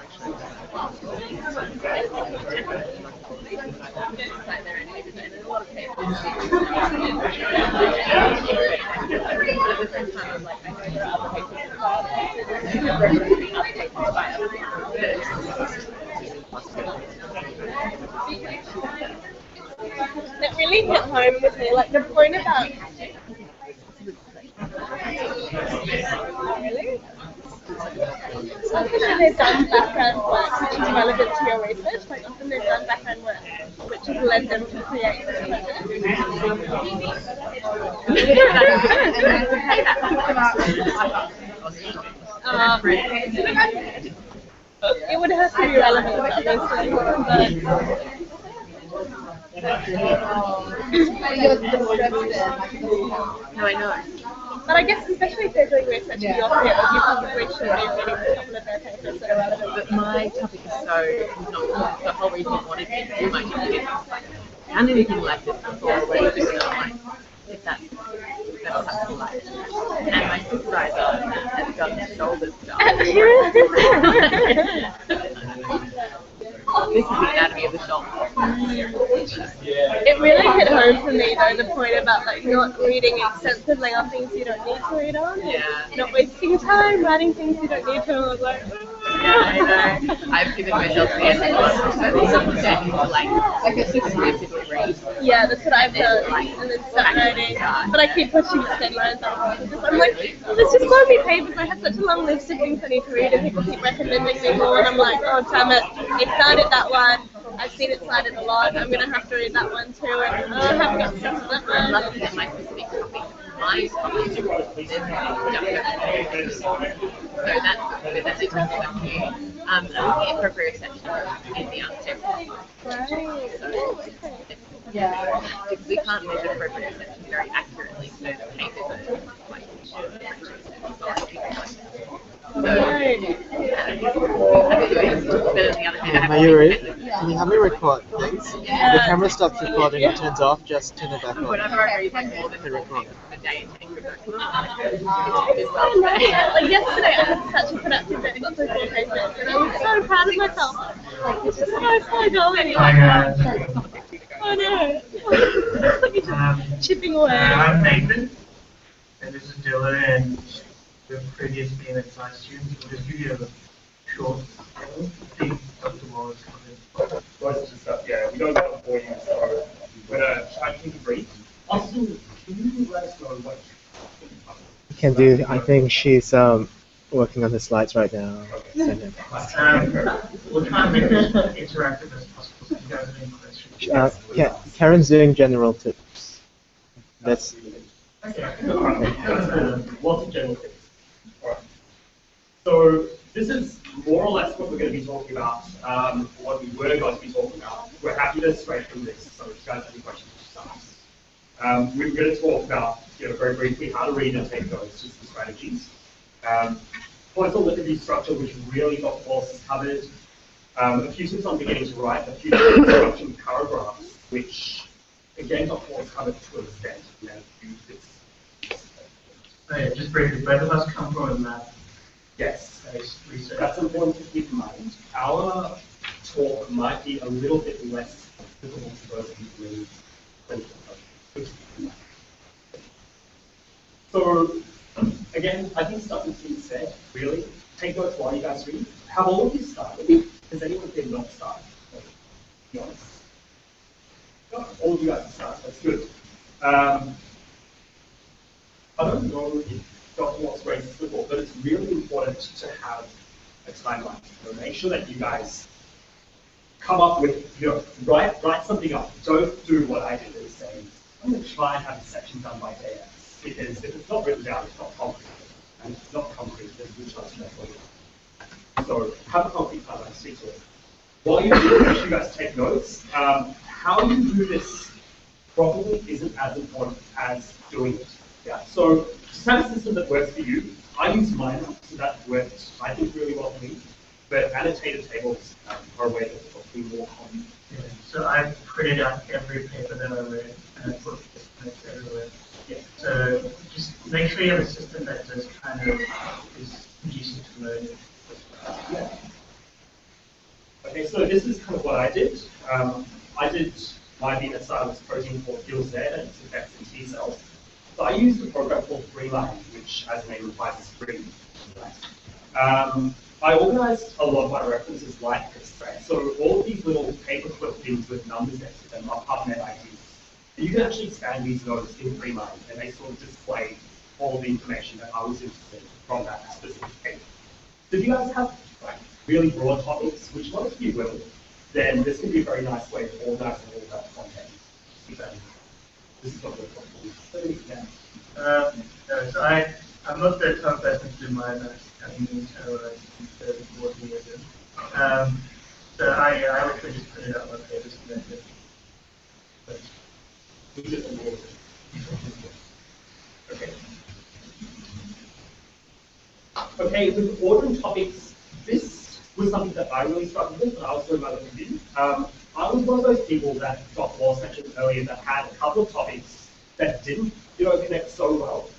That really hit home with me, like the point about. Really? Often they've done background work which is relevant to your research, like often they've done background work which has led them to create this project. It would have to be relevant, obviously, No, I know. but I guess especially if they're doing research in your field, you probably should be reading a couple of their papers that are relevant. But my topic is so not the whole reason I wanted to do my topic is like done anything like this before where you just know like if that's something like and my supervisor has got shoulders done. This is the anatomy of the shoulder. It really hit home for me though, the point about like not reading extensively on things you don't need to read on. Yeah. Not wasting time writing things you don't need to. I was like, I know. I've given myself the end of like exclusively read. yeah, that's what I've done. And then start writing. But I keep pushing the deadlines out. I'm like, oh, there's just so many papers. I have such a long list of things I need to read and people keep recommending me more and I'm like, oh damn it, it's cited that one. I've seen it cited a lot. I'm going to have to read that one too. And I haven't got stuff on that one. Luckily, my specific topic, my topic is that's interesting to you. I'm looking at proprioception in the architecture. Yeah. Because we can't measure proprioception very accurately, so the papers are like Mayuri, can you have me record, please? The camera stops recording and turns off, just turn it back on. Whenever I read like more than Hit record. a day, Like yesterday, I had such a productive day. I got through 4 papers, and I was so proud of myself. Like, it's just so going. Oh no! Look at just chipping away. I'm Nathan, and this is Dylan, and the previous BMS science students. We'll just give you a short thing of tomorrow's content. Most of stuff, yeah, we don't have it for you, so we're going to try to keep it brief. Austin, can you let us know what Can do. I think she's working on the slides right now. We'll try and make it interactive as possible so you guys have any questions. Karen's doing general tips. That's okay. Lots of general tips. Alright. So this is more or less what we're going to be talking about, what we were going to be talking about. We're happy to straight from this, so if you guys have any questions, just ask. We're going to talk about, very briefly, how to read and take notes, just the strategies. Also look at the structure, which really got policies covered. A few tips on beginning to write, a few instruction paragraphs, which again got policies covered to an extent. And then a few tips. So yeah, just briefly, both of us come from a math. Yes. Research. That's important to keep in mind. Our talk might be a little bit less difficult for those of you who clinical. So, again, I think stuff that's been said, really. Take notes while you guys read. Have all of you started? Has anyone been not started? Be honest. No, all of you guys have started. That's good. I don't know if Dr. Watts raised this before, but it's really important to have a timeline. Make sure that you guys come up with, write something up. Don't do what I did and say, I'm going to try and have a section done by day X. Because if it's not written down, it's not concrete. And if it's not concrete, there's good chance you don't it. So have a concrete timeline, stick to it. While you do this, you guys take notes. How you do this properly isn't as important as doing it. Yeah. So just have a system that works for you. I use mine, so that works, I think, really well for me. But annotated tables are a way to be more common. Yeah. So I printed out every paper that I read and I put it everywhere. Yeah. So just make sure you have a system that just kind of is conducive to learning. Yeah. Okay, so this is kind of what I did. I did my venous silence protein called Z and its effects in T cells. So I used a program called Freeline, which, as the name implies, is free. I organized a lot of my references like this, right? So all of these little paperclip things with numbers next to them are PubMed IDs. And you can actually expand these notes in Freeline, and they sort of display all the information that I was interested in from that specific paper. So if you guys have like really broad topics, which most of you will, then this can be a very nice way of organizing all that content. This is not really possible. No, so I'm not the top person to do my notes. I mean, so I would just put it out on papers and then Okay. Okay, with ordering topics, this was something that I really struggled with when I was doing my review. I was one of those people that Dr. Walls mentioned earlier that had a couple of topics that didn't, connect so well.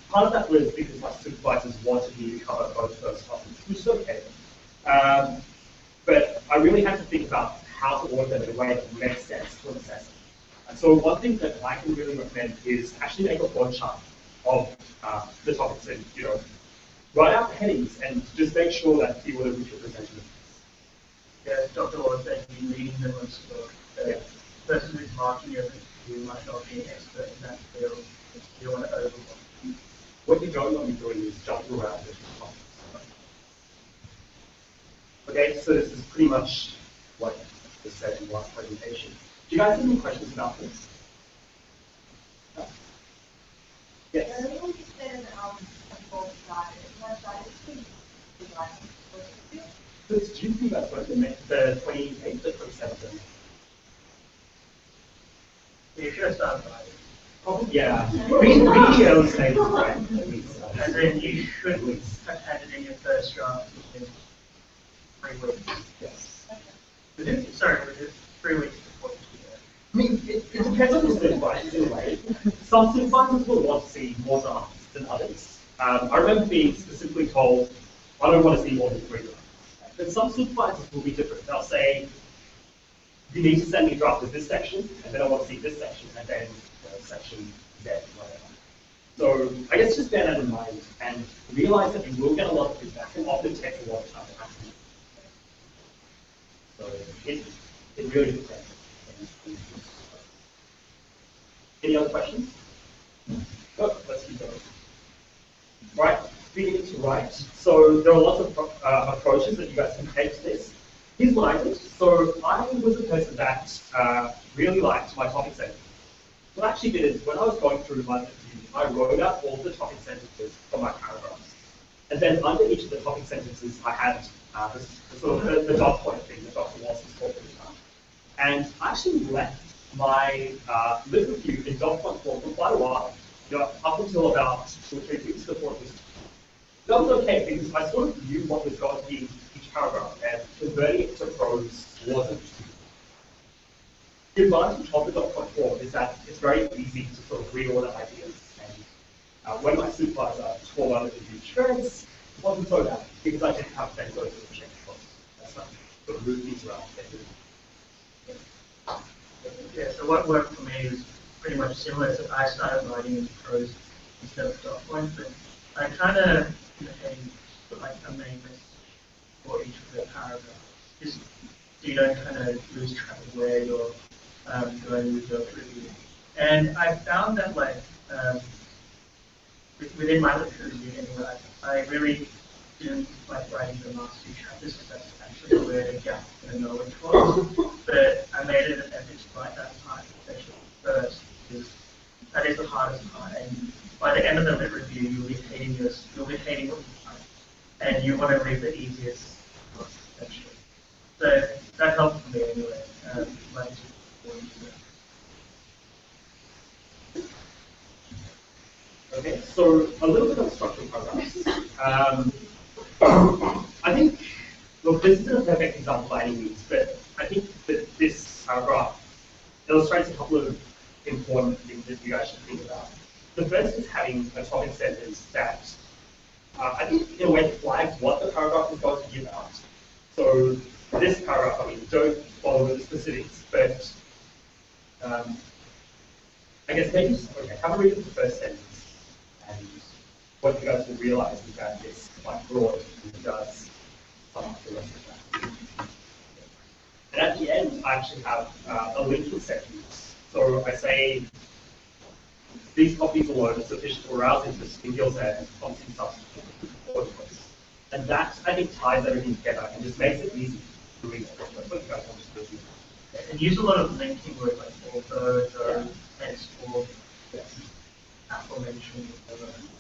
Part of that was because my supervisors wanted me to cover both of those topics, which is okay. But I really had to think about how to order them in a way that made sense to an assessment. And so one thing that I can really recommend is actually make a broad chart of the topics and, write out the headings and just make sure that you are representing them. yeah, Dr. Wallace said you reading them on book. The person who's marking your review might not be an expert in that field. You don't want to overlook. What you don't want to be doing is jumping around different topics. Okay, so this is pretty much what was said in the last presentation. Do you guys have any questions about this? No? Yes? So it's due to be about the 28th, the 27th. You should have started by it. Probably, yeah. Really early stages, right? And then you should have had it in your first draft within 3 weeks. Yes. Sorry, within 3 weeks before you do that. I mean, it depends on the supervisors in a way. Some supervisors will want to see more drafts than others. I remember being specifically told, I don't want to see more than 3 drafts. But some supervisors will be different. They'll say, you need to send me a draft of this section, and then I want to see this section, and then section Z, whatever. So I guess just bear that in mind, and realize that you will get a lot of feedback, and often takes a lot of time to act. So it really depends. Any other questions? Oh, let's keep going. Right, beginning to write. So there are lots of approaches that you guys can take to this. Here's what I did. So I was a person that really liked my topic sentences. What I actually did is when I was going through my review, I wrote out all the topic sentences from my paragraphs. And then under each of the topic sentences, I had the dot point thing that Dr. Walsh was talking about. And I actually left my lit review in dot point form for quite a while. Up until about 2 or 3 weeks before it was. That was okay because I sort of knew what was going to be each paragraph, and converting it to prose wasn't. The advantage of the dot point form is that it's very easy to sort of reorder ideas. And when my supervisor tore out the review shreds, it wasn't so bad because I didn't have to then go to the check box. That's not sort of move things around. Yeah, so what worked for me is pretty much similar. So I started writing in prose instead of dot points, but I kind of put like a main message for each of the paragraphs, just so you don't kind of lose track of where you're going with your review. And I found that like within my literature review anyway, I really didn't like writing the last 2 chapters because that's actually where the gap in the knowledge was. But I made it an effort to write that part section first because that is the hardest part. And by the end of the lit review, you'll be hating what you write, and you want to read the easiest section. So that helped for me anyway. Okay, so a little bit of structural paragraphs. I think look, this isn't a perfect example by any means, but I think that this paragraph illustrates a couple of important things that you guys should think about. The first is having a topic sentence that I think in a way flags what the paragraph is going to give out. So this paragraph, I mean, don't follow the specifics, but I guess maybe okay, have a read of the first sentence, and what you guys will realize is that it's quite broad and it does sum up the rest of that. And at the end, I actually have a linking sentence. So I say, these copies alone are sufficient to arouse interest in Gill's and constant substitute. And that, I think, ties everything together and just makes it easy to read. That's what you guys want to do. And use a lot of linking words like although, though, hence, or, aforementioned,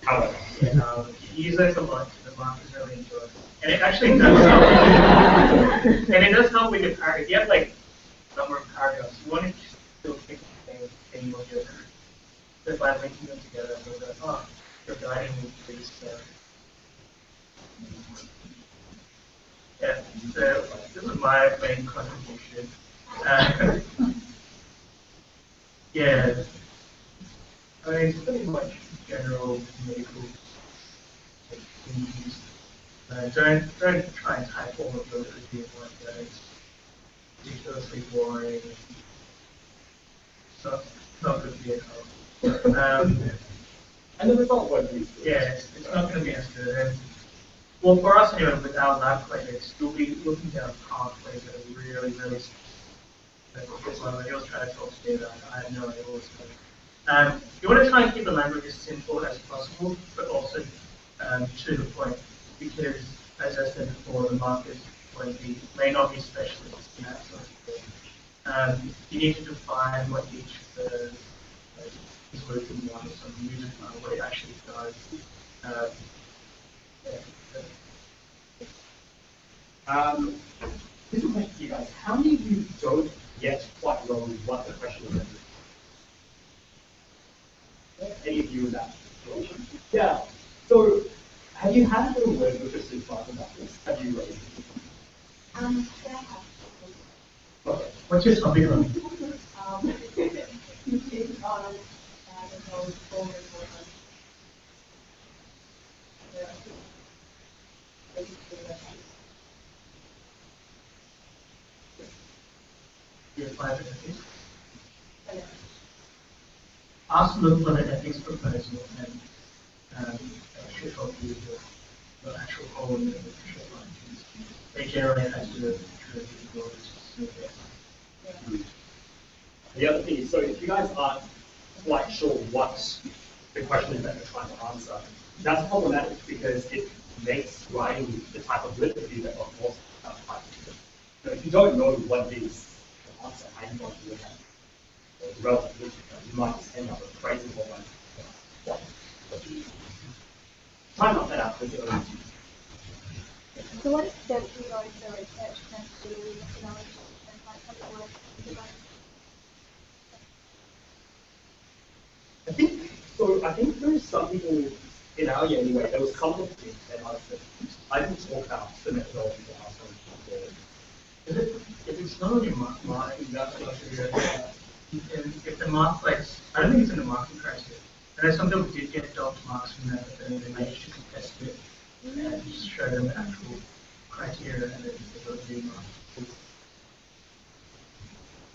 However. Yeah, use those a lot. The markers really enjoy it. And it actually does help. And it does help with your paragraph. If you have like a number of paragraphs, you want to still pick the same thing with your just by linking them together, you'll go, oh, you're guiding me through this. Yeah, so this is my main contribution. Yeah, I mean, it's pretty much general medical things. Don't try and type all of those as being like that. It's ridiculously boring. Not good for your health. And the result won't be. Yeah, it's not going to be as good. And, well, for us anyway, with our lab projects, you'll be looking down pathways that are really, really simple. You'll try to talk to me about it. I have no idea what's going on. You want to try and keep the language as simple as possible, but also to the point, because, as I said before, the market may not be specialists in that sort of thing. You need to define what each of the solution one or some user what it actually does. This is a question for you guys. How many of you don't yet quite know what the question is? Any of you in that? Yeah. So, have you had a little word with your supervisor about this? Have you raised it? Yeah, I have. Okay. What's your topic on? You apply for ethics? Ask them for the ethics proposal and should help you with the actual whole of the official functions. They generally have to do it through The other thing is, so if you guys aren't quite sure what the question is that you're trying to answer, that's problematic because it makes writing the type of literacy that of course so if you don't know what it is to answer, how you want to look at it, the relevant literature, you might just end up with a crazy whole bunch. Try not that out because it owns you. To what extent do you go into research testing, methodology, and like something like I think there's some people in our year anyway, there was some of the things that I didn't talk about the methodology that I was going to do. If it's not on your marking, that's what if the mark, like, I don't think it's in the marking criteria. And then some people did get docked marks from that, but then they managed to contest it and just show them the actual criteria and then they got a new mark.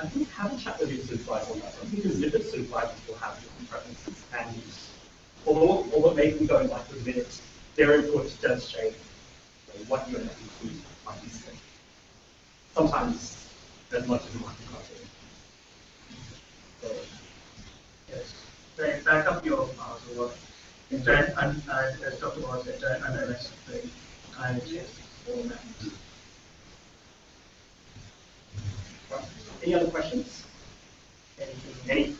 I think have a chat with your supervisor on that. I think there's different supervisors will have different preferences and although maybe we don't like to admit it, their input does shape what you end up including might be said. Sometimes as much as a marking criteria. So, yes. So back up your files a lot. And don't, as Dr. Wallace said, don't underestimate the kind of test format. right. Any other questions? Any?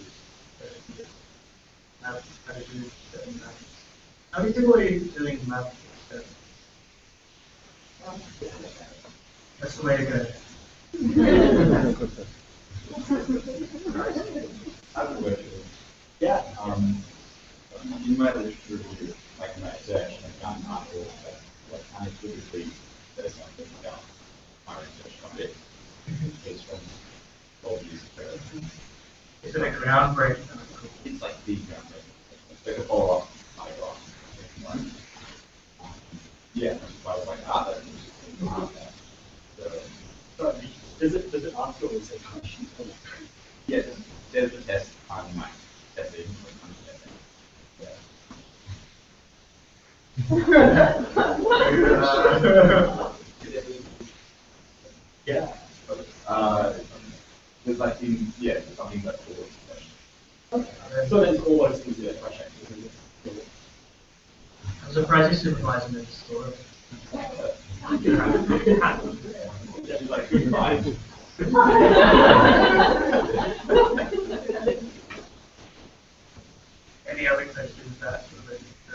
How many people are you doing math? That's the way to go. I have a question. Yeah. In my literature review, like in my section, I've gotten articles that what kind of typically says something about Is it a groundbreaking article? It's like the like a follow up paragraph. Yeah, I was like, that's So, does it answer your research question? yeah, there's a test on my testing. Yeah. There's like something that's cool. Okay. So that's always considered a question. I'm surprised your supervisor never saw it. It can happen. Yeah, like, fine. Any other questions that related to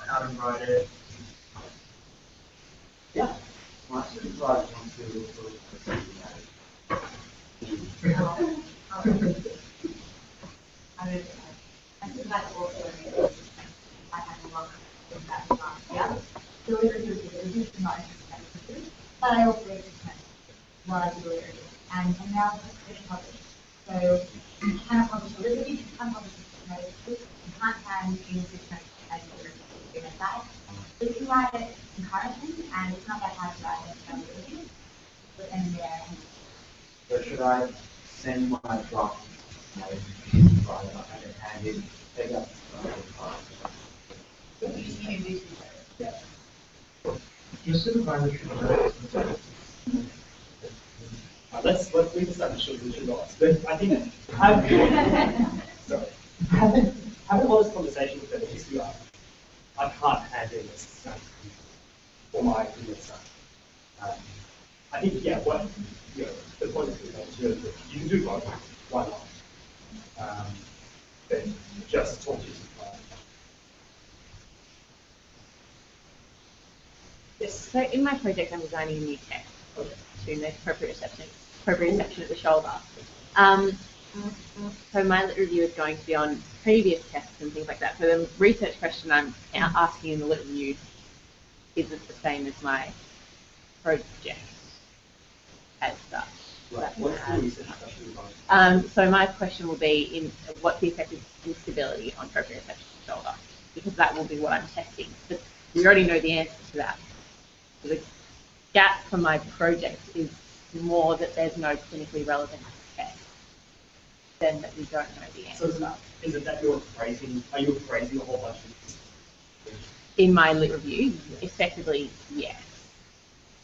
how to write it? Yeah. My supervisor wants to look for I think that's also I had a lot of that last year. So it is not necessary, but I also expect what I do it. And now it's published. So you cannot publish a little bit, you can't publish a notice, you can't hand in 6 notes as you're going to say. So you can write it concurrently, and it's not that hard to write it, but then there. So should I send my draft note rather than have it handed, take up? Your supervisor should know. Let's leave this up to children not. But I think having a honest conversation with them, just be like, I can't handle this for my business. I think the point is you can do both. Why not? Then just talk to your supplier. Yes. So in my project, I'm designing a new text to the appropriate section at the shoulder. So my lit review is going to be on previous tests and things like that. So the research question I'm asking in the lit review isn't the same as my project as such. Right. What's the research question? So my question will be in what's the effect of instability on appropriate section of the shoulder, because that will be what I'm testing. But we already know the answer to that. So the gap for my project is more that there's no clinically relevant test than that we don't know the answer. So is it that you're appraising a whole bunch of In my lit review, effectively, yes.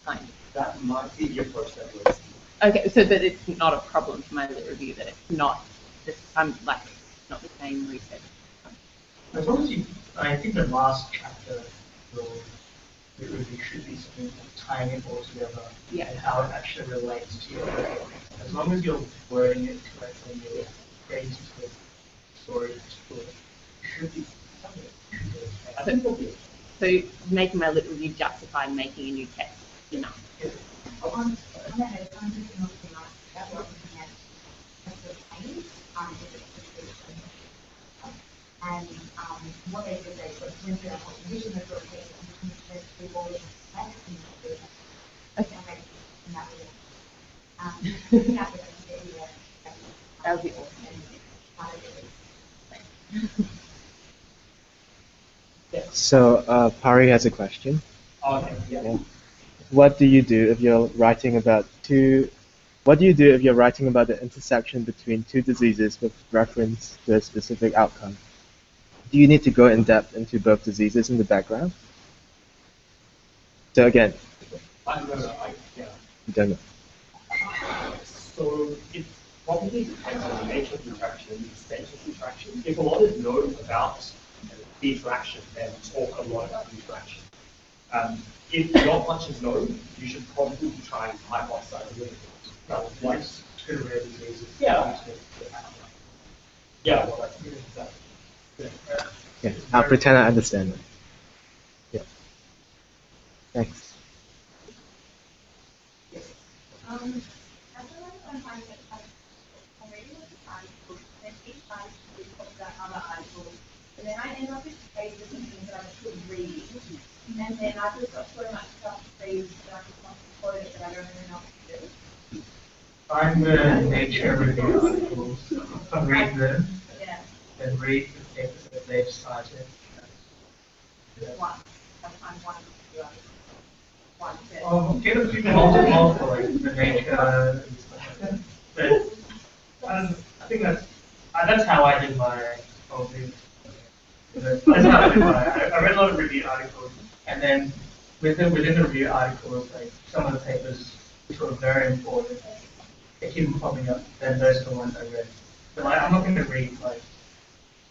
Kind of. that might be the approach that works. Okay, so that it's not a problem for my lit review, that it's not this, not the same research. As long as you, I think the last chapter will, it really should be something like tying it all together and how it actually relates to your project. As long as you're wording it correctly, you're creating a story to it, it should be something. I think it'll be. So making my lit review justify making a new text enough. On that note, I'm just not looking at what we can have the pains, and what they did, they sort of went through our whole condition, they sort of take the ball and okay, and that was it. That would be awesome. So Pari has a question. Okay, yeah. What do you do if you're writing about the intersection between two diseases with reference to a specific outcome? Do you need to go in depth into both diseases in the background? So again, I don't know. you don't know. So it probably depends on the nature of the interaction and the extent of the interaction. If a lot is known about the interaction, then talk a lot about the interaction. If not much is known, you should probably try and hypothesize a little bit. Like two rare diseases. Yeah. Yeah, well, that's exactly. Yeah, I'll pretend I understand it. Yeah. Thanks. I feel like sometimes it's like, I'm reading with the article, and each article talks about other articles, and then I end up with pages of things that I should read, and then I've just got so much stuff to read that I just want to quote it that I don't even know what to do. I'm the nature of the articles. can read them, Yeah. then read the papers that they've cited. One. Sometimes one. One. Get a few multiple, like the nature and stuff like that. But I think that's how I did my whole thing. That's how I did I read a lot of review articles, and then within the review articles, like some of the papers which were very important, they keep popping up. Then those are the ones I read. But like, I'm not going to read like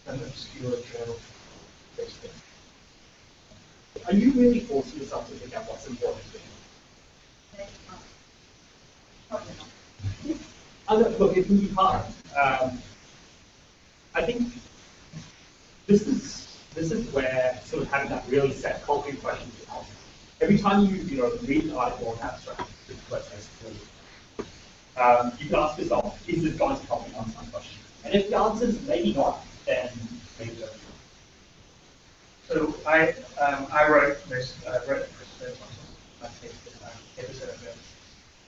some obscure journal based thing. Are you really forcing yourself to think out what's important to you? Look, it can be hard. I think this is where sort of having that really set concrete question to ask. Every time you read an article or an abstract, let's say, you can ask yourself, is this going to help me answer my question? And if the answer is maybe not, then maybe don't. So I wrote this my episode of it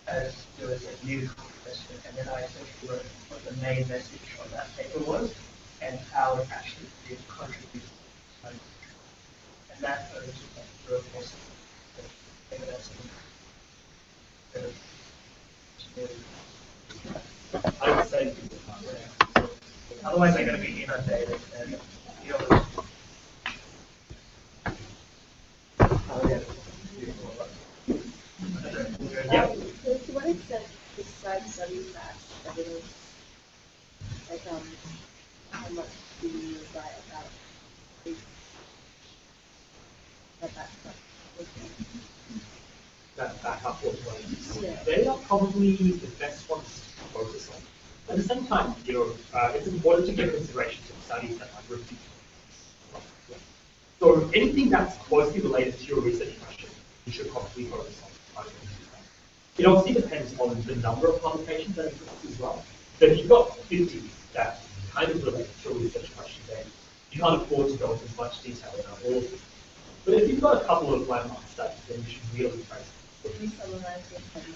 as there was a new question, and then I essentially wrote what the main message of that paper was and how it actually did contribute to my country. And that goes to the process of evidence I would say otherwise they're going to be inundated and you yeah. So to what extent describe studies that evidence, like how much do you write about these That back up what ones. Yeah. They are probably the best ones to focus on. At the same time, it's important to give consideration to the studies that are reviewed. So anything that's closely related to your research question, you should probably focus on. It obviously depends on the number of publications that exist as well. So if you've got 50 that kind of relate to your research question, then you can't afford to go into as much detail about all of them. But if you've got a couple of landmark studies, then you should really focus. Can you summarize your study?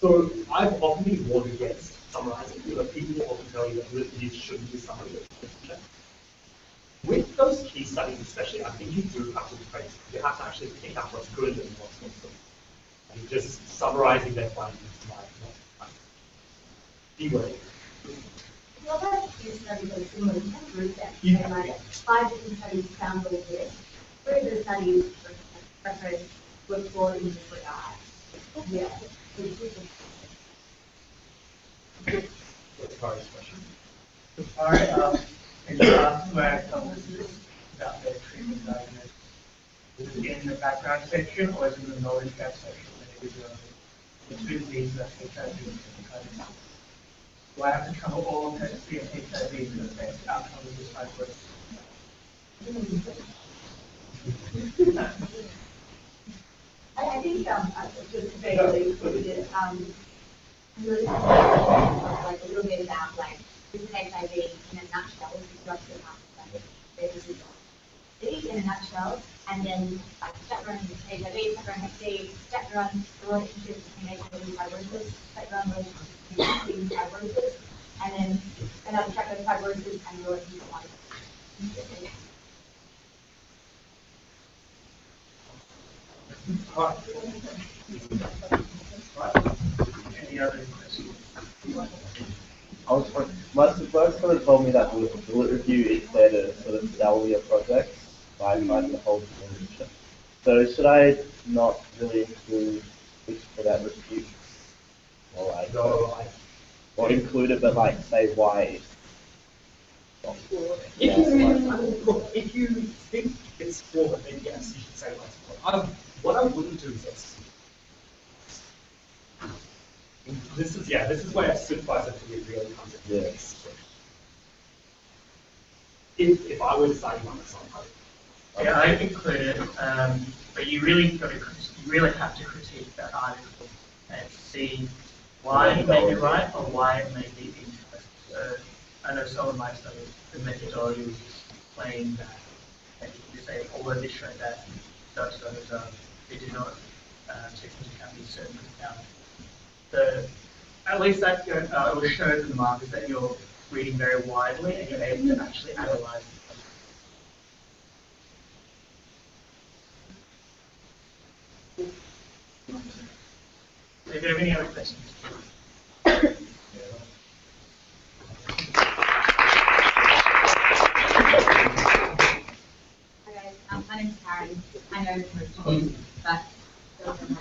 So I've often been warned against summarizing, because people often tell you that you shouldn't do summary literature. With those key studies especially, I think you do have to be crazy. You have to actually pick out what's good and what's not good. And just summarizing their findings might not be worth it. Well, that's a study that is similar. You can group them. Yeah. And like 5 different studies found all this. 3 of the studies were for in disregard. Yeah. What's Kari's question? All right, and you asked where it comes about their treatment diagnosis. Is it in the background section or is it in the knowledge gap section? The two things that HIV and hepatitis. Do I have to cover all of HSV and HIV to the best outcome of this fibrosis? I think just vaguely put it, really like a little bit about like this is HIV in a nutshell, this is drugs that have this is in a nutshell, and then like chat run HIV, chat run Hep C, chat run the relationship between HIV and fibrosis, chat run relationship between fibrosis, and then another chat run fibrosis and the relationship with life. Any other questions? My supervisor sort of told me that with the bullet review is there to sort of sell your projects by finding the whole literature. So should I not really include this for that review? Or like, or include it, but like say why? If you think it's flawed, then yes, you should say why it's flawed. What I wouldn't do is this. This is where supervisor to be really comes in. Yes. If I were deciding on this on Yeah, I included, but you really have to critique that article and see why it may be right or why it may be incorrect. So I know some of my studies, the methodology was explained that you say, although they showed that they did not take into account these certain compounds. So at least that will show to the markers that you're reading very widely and you're able to actually analyze. If you have any other questions. My name's Karen. I know most of you, but those are my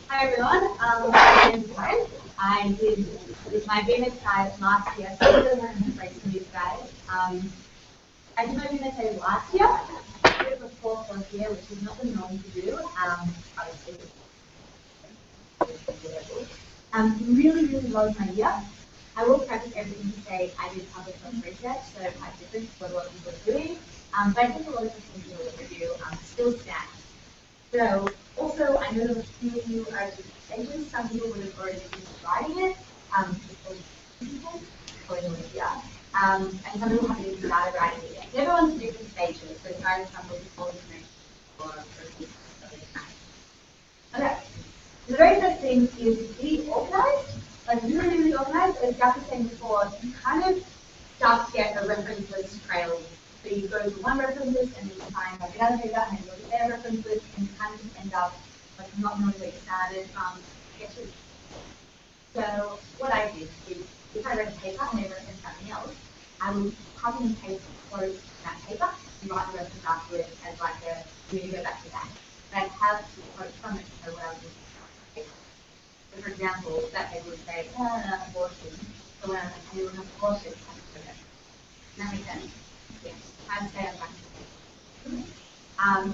Hi everyone, my name is Lauren. I did my BMS side last year, so I really want to break some of you guys. I did my BMS last year, I did it before fourth year, which is not the norm to do. Obviously, really loved my year. I will preface everything to say I did public health research, so quite different to what a lot of people are doing. But I think a lot of the things that we do still stand. So, also, I know that a few of you are stages. Some people would have already been writing it, and some people haven't even started writing it yet. Everyone's at different stages, so starting some will be full information for okay. The very first thing is be organized, like really organized. As Jack was saying before, you kind of start to get a reference list trailing. So you go to one reference list and then you find like another paper and then you go to their reference list and you kind of just end up like not knowing where you started from. So what I did is if I read a paper and they referenced something else, I would copy and paste quotes from that paper and write the reference afterwards as like a you go back to that. And I'd have the quotes from it, so what I would do. So for example, that paper would say, abortion. So when I was like, you have abortion, I would put it. Does that make sense? Yes. I'd say I'm back.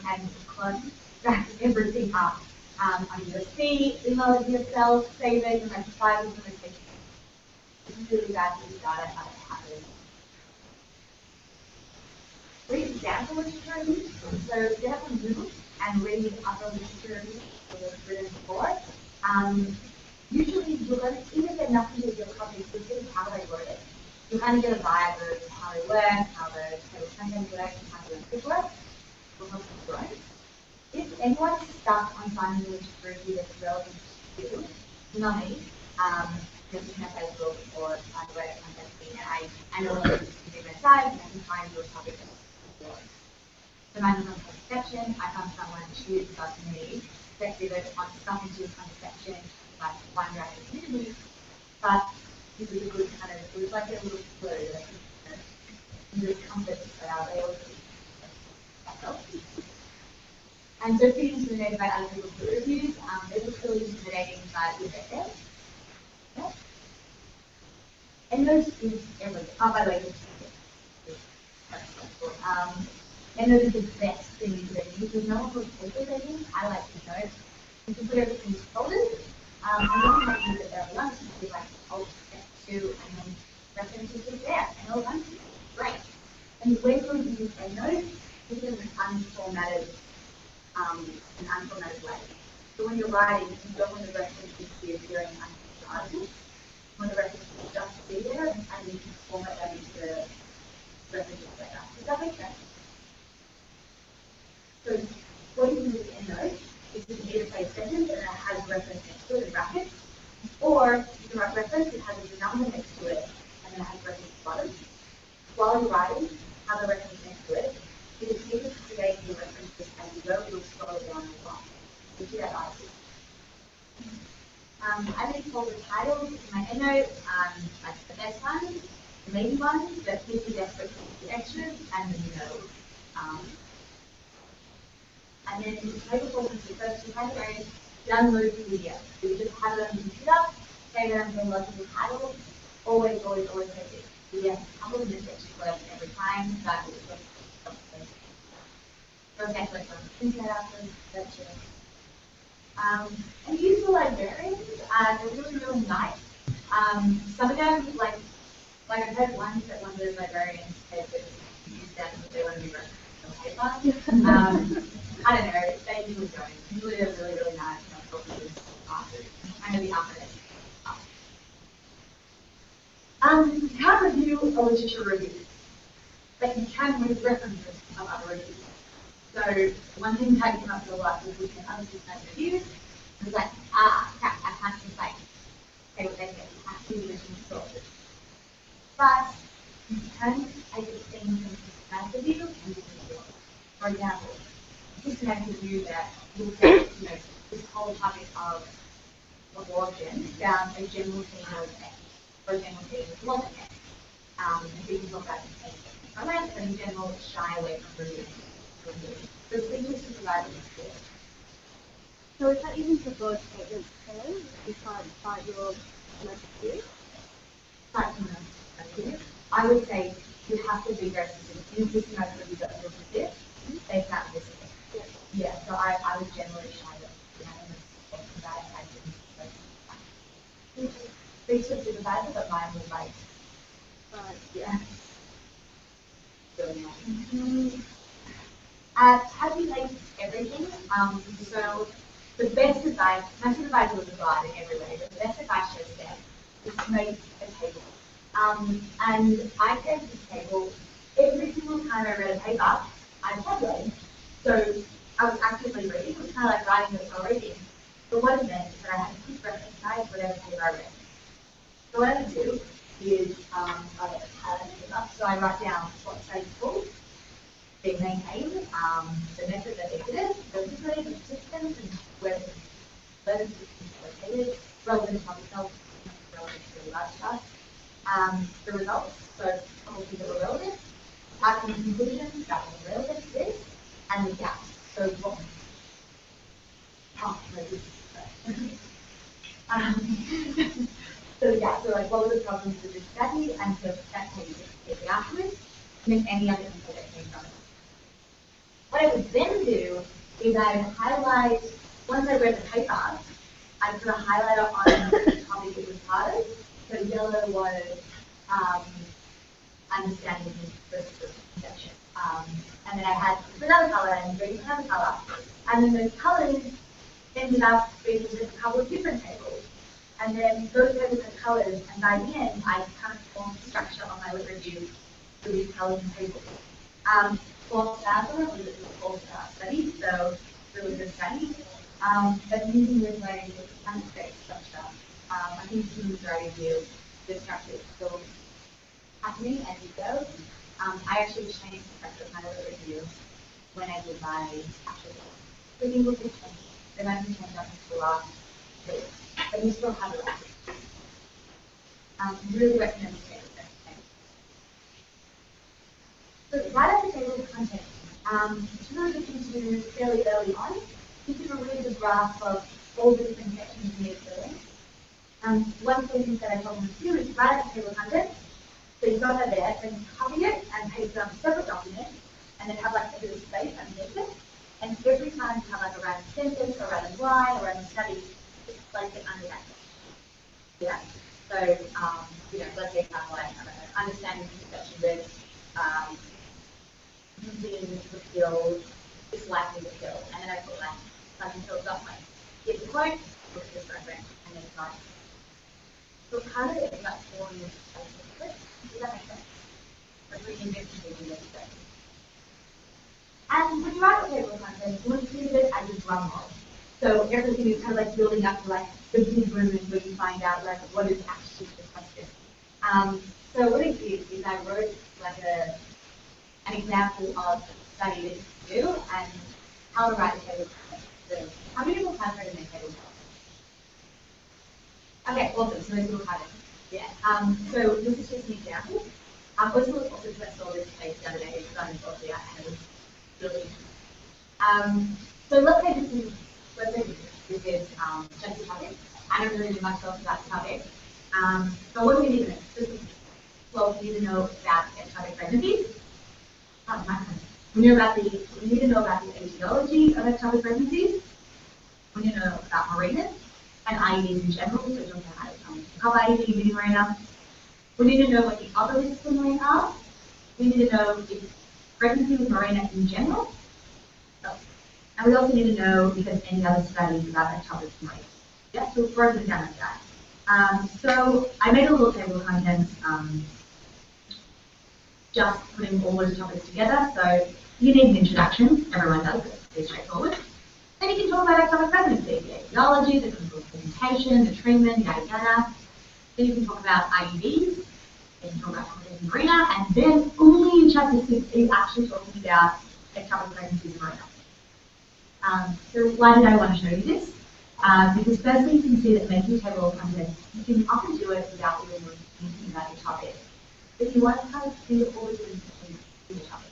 And close back everything up. On USB, email it to yourself, save it, and then file implementation. This is really bad for the data how it happens. Read example literature reviews. So get up on MUMUS and read other literature reviews that were written before. Usually you're going to, even if they're nothing to do with your copy, you'll see how they wrote it. You kind of get a vibe of how they work, how the content works, and how the literature works. Will help you grow. If anyone's stuck on finding a literature review that's relevant to you, email me. Just in a Facebook or on the web contact me, and I know what you do my side, and I can find your topic. So mine was on contraception. I found someone who got me that did it on something to do with contraception, like one rapid community. But it was a good kind of, it was like a little clue that the comfort that they always and so being intimidated by other people's reviews, it was really intimidating, but we get there. Yeah. EndNote is everything. Oh, by the way, EndNote is the best thing you can use. There's no one who's paper rating. I like to note. You can put everything in folders. And then you might use it every once. You can do like Alt F2 and then references is there. And all done. Great. And the way to use EndNote is in an unformatted way. So when you're writing, you don't want the references to be appearing unformatted. When the references just be there, and you can format that into references later. Does that make sense? So what you can do with EndNote is you can either say a sentence and it has a reference next to it in brackets, or you can write reference, it has a number next to it, and then it has reference at the bottom. While you're writing, have a reference next to it. It is easy to create new references as you go, you'll scroll down and along. So do that nicely. I think all the titles in my endnote, like the best ones, the main ones, but please be desperate for the extras and the notes. And then table forms the first two categories, download the video. So you just have it on the computer, save it under logical title, always take it. Yeah, a couple of minutes extra work every time, that will be something. So that's like one internet after that's it. And use the librarians, they're really nice. Some of them, like I've heard once that one of those librarians said that use them if they want to be written on paper. I don't know, they usually don't. Usually they're really nice and I'll talk to this after. I'm going to be after this. You can't review a literature review, but you can read references of other reviews. So one thing that came up a lot was looking at other people's reviews. It was like, crap, I can't just like say what they say. You have to use original sources. But you can take the things from systematic review and different sources. For example, systematic review that looks at, this whole topic of abortion found a general theme of X, or a general theme of wasn't X. And so you can talk about the comments, but in general, shy away from reviewing. So things to provide this. So is that even for broad statements then? You can't cite your review? Cite your review. I would say you have to be very specific. In systematic review that looks at this, they can't listen. Yeah, so I would generally shy away from that and they should supervise it, but mine was like, yeah. Tabulate everything. So the best advice, my supervisor was a guide in every way, but the best advice she said is to make a table. And I created this table every single time I read a paper, I tabulated. So I was actively reading. It was kind of like writing this or reading. But what it meant is that I had to keep recognize whatever paper I read. So what I would do is I highlight the paper. So I write down what studies called, being maintained, the method that they did it, the participants, and where the located, relevant to myself, relevant to the large class, the results, so policies that were relevant, outcome and conclusions that were relevant to this, and the gaps. So what? So the gaps are like, what were the problems with this study, and so that's how you get the afterwards, and then any other info that came from it. What I would then do is I would highlight, once I read the paper, I'd put a highlighter on the topic it was part of. So yellow was understanding versus conception. And then I had another color and green another color. And then those colors ended up being just a couple of different tables. And then those tables had colors, and by the end, I kind of formed the structure on my lit review with these colors and tables. 4 stars on it was a 4-star study, so really good study. But using this way, it's kind of great structure. I think humans are review, the structure is still happening as you go. I actually changed the structure of my lit review when I did my actual reading book system. Then I can change that into the last page. But you still have it. Really recommend the table. So right at the table of content, it's really good thing to do fairly early on. You get a really good grasp of all the different sections you need to fill in. One of the things that I told them to do is right at the table of content. So you've got that there, then copy it and paste it on a separate document, and then have like a bit of space underneath it. And every time you have like a random sentence, or a random line, or a random study, just place it under that. Yeah. So, let's say kind of like, understanding conception with using the pill, disliking the pill, and then I put like, disliking the pill stuff like, get the quote, look at this program, and then it's like, so kind of it's like forming this space. Does that make sense? Like really investigating this space. And when you write a table of content, you want to think of it as a drum roll. So everything is kind of like building up to like the big moment where you find out like what is actually the question. So what I did is I wrote like an example of study that you can do and how to write a table of content. So how many people have written a table of Okay, awesome. So maybe we'll have it. Yeah. So this is just an example. Also because I saw this case the other day, because I'm obviously I had a really. So let's say this is just a topic. I don't really know much else about the topic. But what do we need to know? Well, we need to know about ectopic pregnancies. Oh, my goodness. We need to know about the etiology of ectopic pregnancies. We need to know about marinas and IUDs in general, so talking about copper IUD, mini marina. We need to know what the other risks of marina are. We need to know if pregnancy with marina in general. And we also need to know if there's any other studies about ectopic marina. Yeah, so we've broken it down like that. So I made a little table of contents, just putting all those topics together. So you need an introduction. Everyone does. It's pretty straightforward. Then you can talk about ectopic pregnancy, the etiology, the clinical presentation, the treatment, yada yada. Then you can talk about IUDs. Then you can talk about complicated marina, and then only in chapter 6 is actually talking about ectopic pregnancies in marina. So why did I want to show you this? Because firstly, you can see that making a table of contents, you can often do it without even thinking about your topic. But you want to kind of think of all the different things in your topic.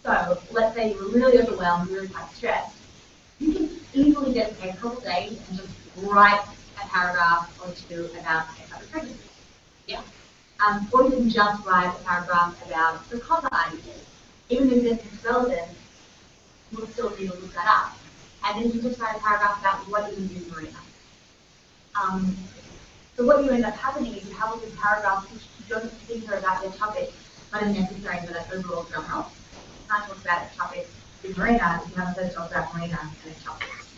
So let's say you were really overwhelmed, really quite stressed. You can easily get a couple of days and just write a paragraph or two about ectopic pregnancy. Yeah. Or you can just write a paragraph about the copper IUD. Even if it's relevant, we'll still need to look that up. And then you just write a paragraph about what is in marina. So what you end up happening is you have all these paragraphs which don't think are about your topic, but are necessary for that overall genre. You can't talk about a topic in marina if you haven't first talked about marina and its topics.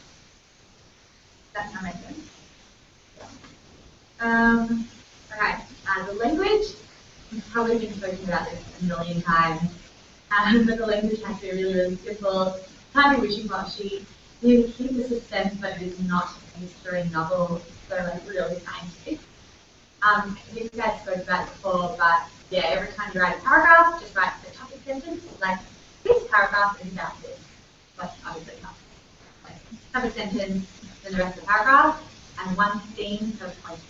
That's how I make sense. Alright, the language, we've probably been spoken about this a million times, but the language has to be really, really simple. Can't be wishy-washy. You keep the suspense, but it is not a history novel, so like really scientific. I think you guys spoke about it before, but yeah, every time you write a paragraph, just write a topic sentence, like this paragraph is about this. Like obviously not. Like topic sentence, then the rest of the paragraph, and one theme per point.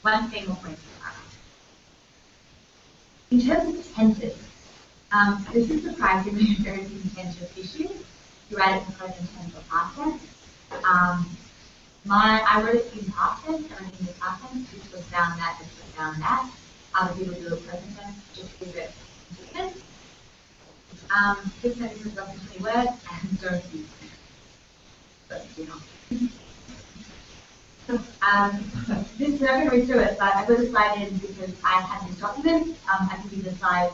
One theme or point per paragraph. In terms of tenses, this is surprisingly a very contentious issue. You write it in present tense or past tense. I wrote it in past tense, and I think the past tense, which was found that, which was found that. Other people do it present tense, just leave it consistent. This sentence is less than 20 words, and don't use it. But do not. This is not going to read through it, but I put a slide in because I had this document. I can use the slide,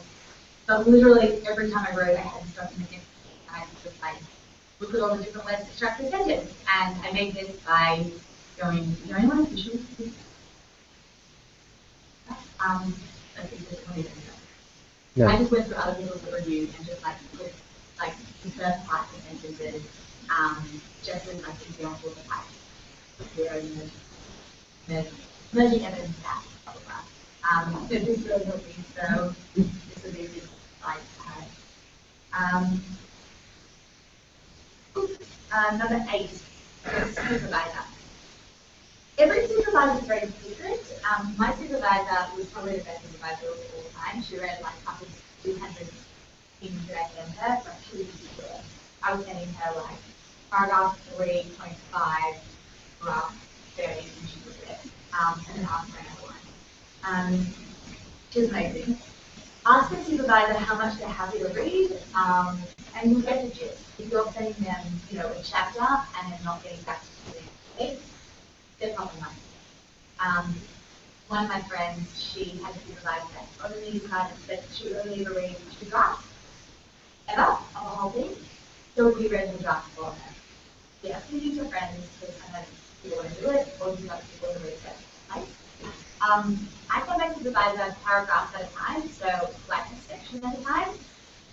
but literally every time I wrote, I had this document in, and I just like look at all the different ways to structure a sentence. And I made this by going, is there anyone visual? No. I just went through other people's reviews and just like put like the first parts of sentences, just as like examples of like merging evidence that, blah, blah, blah. So this really helped me. So this would be a good slide to have. Number 8, supervisor. Every supervisor is very different. My supervisor was probably the best supervisor of all time. She read like up to 200 things that I sent her, but she was ridiculous. I was sending her like paragraph 3.5, graph 30, and she was it. And then asked for another one. She was amazing. Ask the supervisor how much they're happy to read, and you'll get the gist. If you're sending them, a chapter and they're not getting back to you, they're probably not. One of my friends, she had a supervisor that only that she would only ever read 2 drafts ever of the whole thing. So we read the draft for her. Yeah, so use your friends to kind of you want to do it, or you have people to read it. Right? I come back to supervisor paragraphs at a time, so like a section at a time.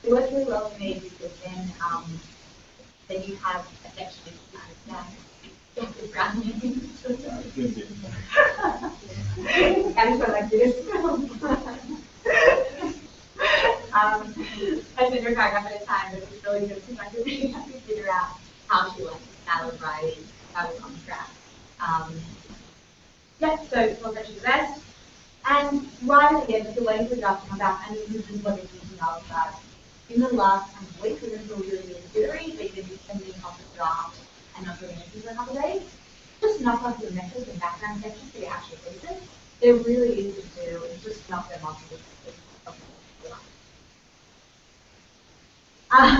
It works really well for me because then you have a section of understand. I just went like this. I send her paragraph at a time, but it's really good because I can really have to figure out how she likes style of writing, how we on track. Yep, so it's not actually the best. And right at the end, if you're waiting for the draft to come back, and this is what you're thinking of, that in the last kind of week, when it's really, really jittery, but you're just sending off the draft and not doing anything for a couple of days, just knock off your methods and background sections for your actual thesis. They're really easy to do, and just knock them off.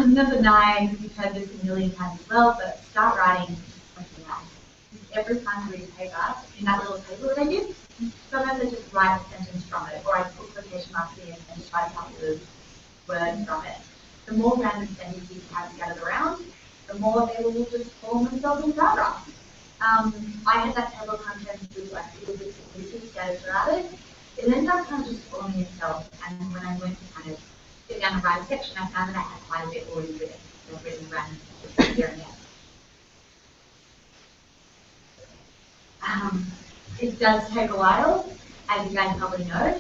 Number 9, you've heard this a million times as well, but start writing something else. Every time you read a paper, in that little table that I did, sometimes I just write a sentence from it, or I put quotation marks in and just write a couple of words from it. The more random sentences you have scattered around, the more they will just form themselves in paragraphs. I had that table of contents with like little bits of pieces scattered throughout it. It ended up kind of just forming itself, and when I went to kind of sit down and write a section, I found that I had quite a bit already written, so I've written random just here and there. It does take a while, as you guys probably know.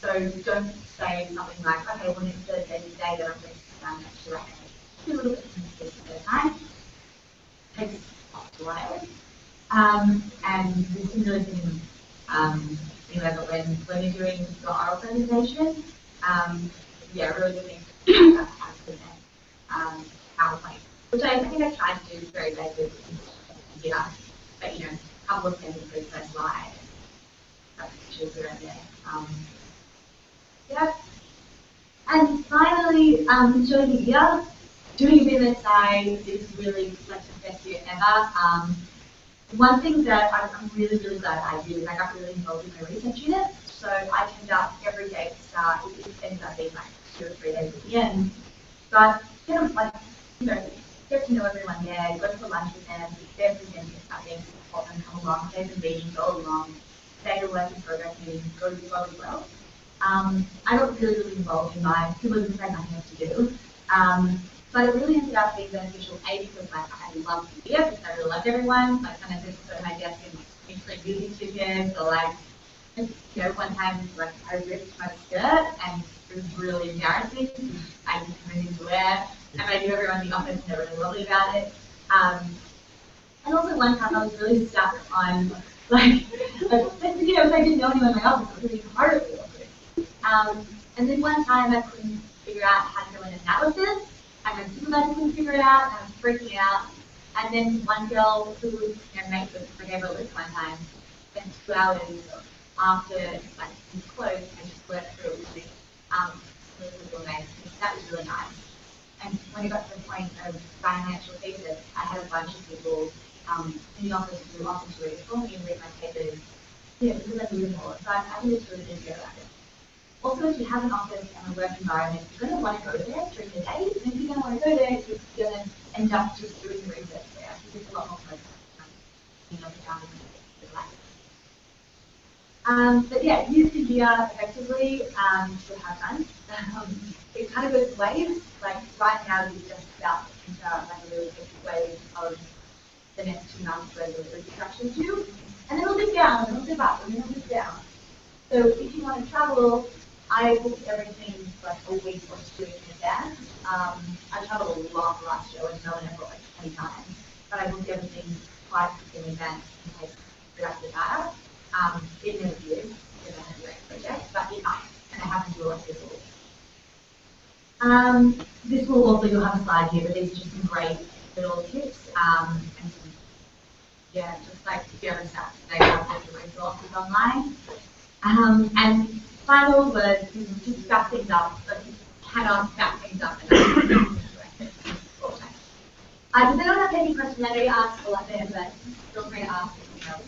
So don't say something like, okay, well, it's Thursday today that I'm going to sit down and actually write a little bit of this at a time. It takes a while. And this can really be, but when you're doing your oral presentation, yeah, really good thing to have to present PowerPoint, which I think I tried to do very basic here, but a couple of sentences per slide. That's pictures around there. Yeah. And finally, showing you here, doing a bit of essay is really like the best year ever. One thing that I'm really, really glad I did is I got really involved in my research unit. So I turned up every day at the start. It ended up being like 2 or 3 days at the end. But kind of like, get to know everyone there, go for lunch with them, they're presenting something, support them, come along, stay the meeting, go along, stay to work in progress meetings, go as well. I got really, really involved in mine. It wasn't very nothing else to do. But it really ended up being beneficial, A, because like I loved the year, because I really loved everyone. Like when I just put my desk in like music tickets, or like, one time like I ripped my skirt and it was really embarrassing. I didn't have anything to wear, and I knew everyone in the office and they were really lovely about it. And also one time I was really stuck on like if I didn't know anyone in my office, it was really hard to do. And then one time I couldn't figure out how to do an analysis, and my supervisor couldn't figure it out, and I was freaking out. And then one girl who was mate with for gave her a list one time spent 2 hours after like it was closed and just worked through it with me. That was really nice. And when it got to the point of writing my actual thesis, I had a bunch of people in the office who offered to read it for me and read my papers, because I knew more. So I think it's really good to go about it. Also, if you have an office and a work environment, you're going to want to go there during the day. And if you don't want to go there, you're going to end up just doing the research there. It's a lot more focused on but yeah, use the year effectively to have fun. It kind of goes waves. Like right now, we're just about to enter like a really big wave of the next 2 months where the construction too. And then it'll dip down, and it'll dip up, and then it'll dip down. So if you want to travel, I booked everything like a week or 2 in advance. I traveled a lot last year, and no one ever like 20 times. But I booked everything quite in advance in case we have to data. It never did, because I had a direct project, but it might, and I happen to do like this all. This will also, you'll have a slide here, but these are just some great little tips, and some, just like other stuff. They have the resources online. And final word is just back things up, but you cannot back things up enough. Does anyone have any questions? I know you asked a lot there, but feel free to ask anything else.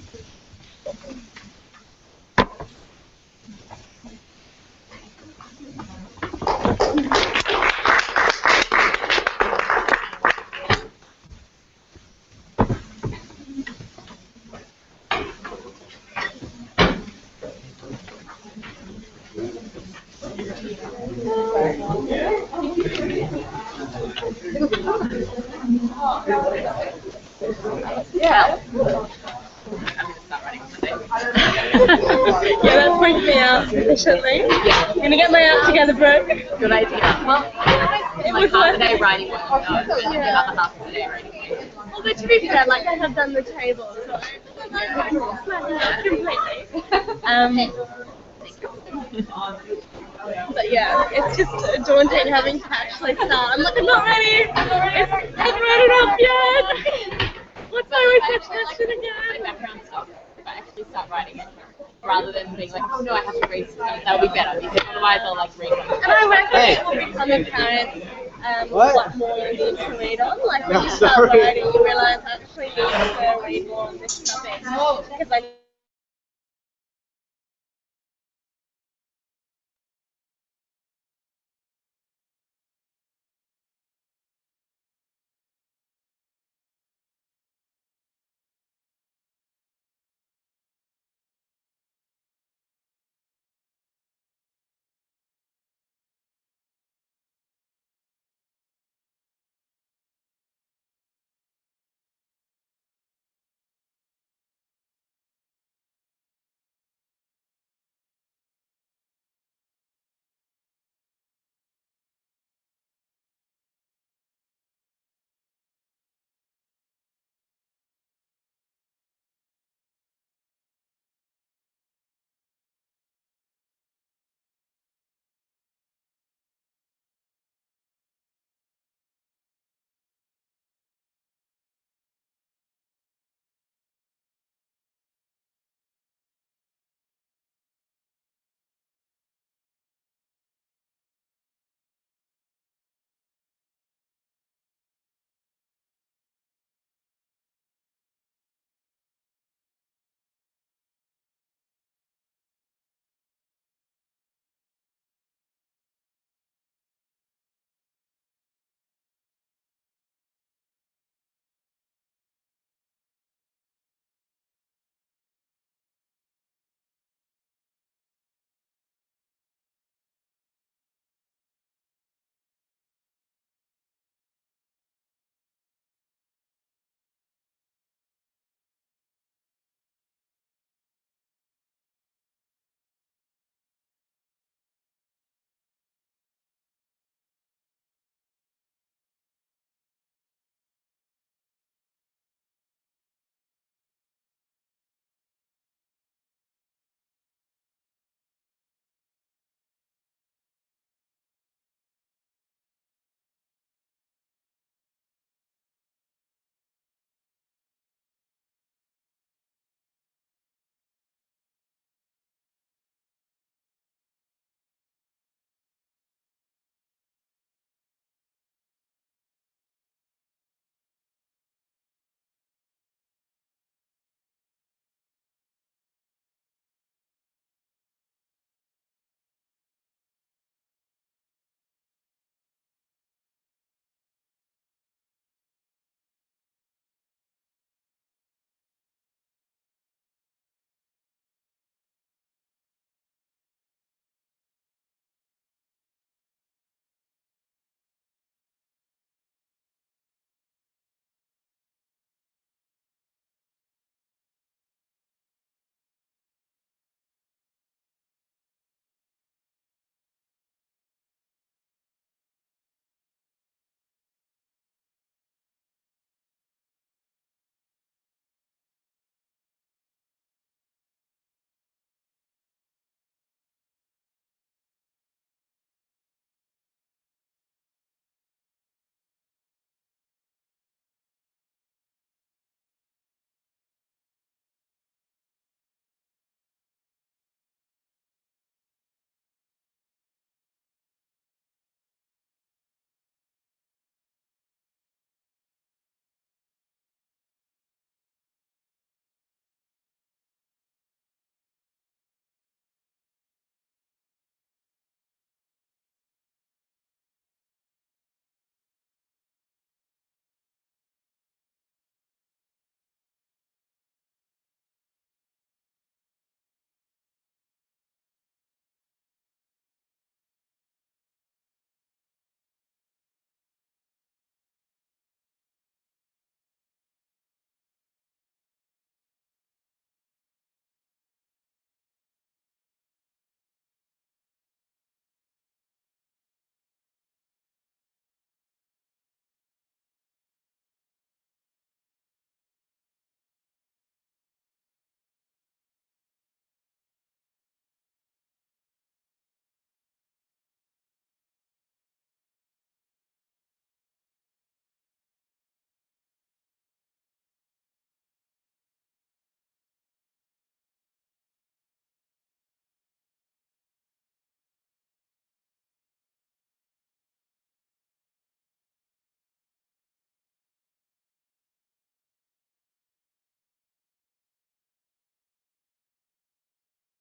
Yeah. Yeah, that freaked me out efficiently. Yeah. I'm gonna get my act together, bro. Good idea. Well, like half the day writing what you know, and then the other half of the day reading. Although to be fair, like I have done the table, so completely. But yeah, it's just daunting having to actually start. I'm like, I'm not ready. I haven't read it up yet. What's my research question again? My background stuff, if I actually start writing it, rather than being like, oh no, I have to read stuff, that would be better, because otherwise I'll like read one. And I reckon it will become apparent what more you need to read on. Like when you start writing, you realise actually you need to read more on this topic. Because I